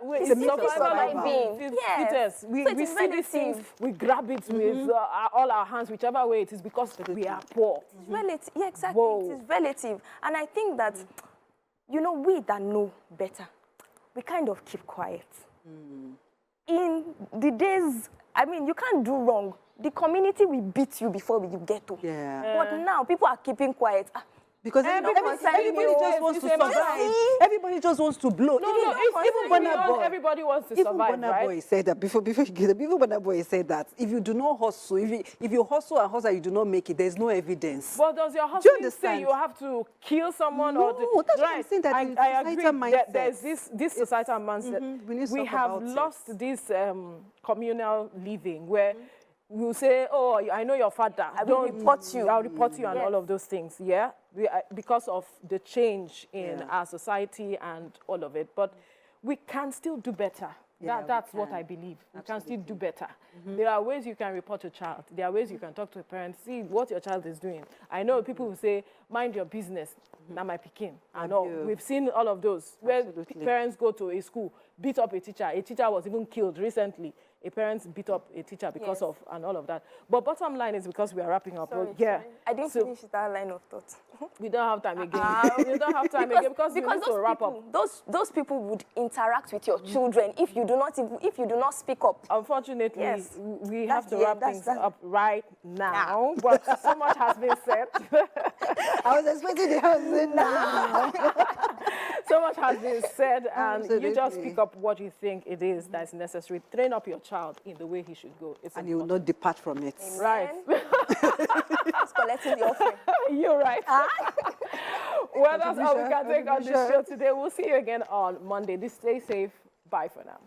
[SPEAKER 1] We're surviving.
[SPEAKER 3] Yes.
[SPEAKER 1] We see these things, we grab it with all our hands, whichever way it is, because we are poor.
[SPEAKER 3] It's relative. Yeah, exactly. It is relative. And I think that, you know, we that know better, we kind of keep quiet. In the days, I mean, you can't do wrong. The community will beat you before you get to. But now people are keeping quiet.
[SPEAKER 2] Because everybody just wants to survive. Everybody just wants to blow.
[SPEAKER 1] Even Burna Boy. Everybody wants to survive,
[SPEAKER 2] Burna Boy said that before you get up. Even Burna Boy said that if you do not hustle, if you hustle and hustle, you do not make it. There's no evidence.
[SPEAKER 1] Well, does your hustle say you have to kill someone?
[SPEAKER 2] No,
[SPEAKER 1] or
[SPEAKER 2] that's what I'm saying. That
[SPEAKER 1] I agree. Mindset. There's this societal mindset.
[SPEAKER 2] We
[SPEAKER 1] have lost this communal living where you say, oh, I know your father.
[SPEAKER 3] I will report you.
[SPEAKER 1] I'll report you and all of those things, because of the change in our society and all of it. But we can still do better. That's what I believe. We can still do better. There are ways you can report a child. There are ways you can talk to a parent, see what your child is doing. I know people who say, mind your business, now my pikin. I know. We've seen all of those, where parents go to a school, beat up a teacher. A teacher was even killed recently. A parent beat up a teacher because of, and all of that. But bottom line is, because we are wrapping up.
[SPEAKER 3] Sorry. I didn't finish that line of thought.
[SPEAKER 1] We don't have time again. We don't have time again because we need to wrap up.
[SPEAKER 3] Those people would interact with your children if you do not speak up.
[SPEAKER 1] Unfortunately, we have to wrap things up right now. But so much has been said.
[SPEAKER 2] I was expecting the husband now.
[SPEAKER 1] So much has been said, and you just pick up what you think it is that's necessary. Train up your child in the way he should go.
[SPEAKER 2] And you will not depart from it.
[SPEAKER 3] Amen.
[SPEAKER 1] Right.
[SPEAKER 3] It's collecting the offering.
[SPEAKER 1] You're right. Well, that's all we can take on this show today. We'll see you again on Monday. Stay safe. Bye for now.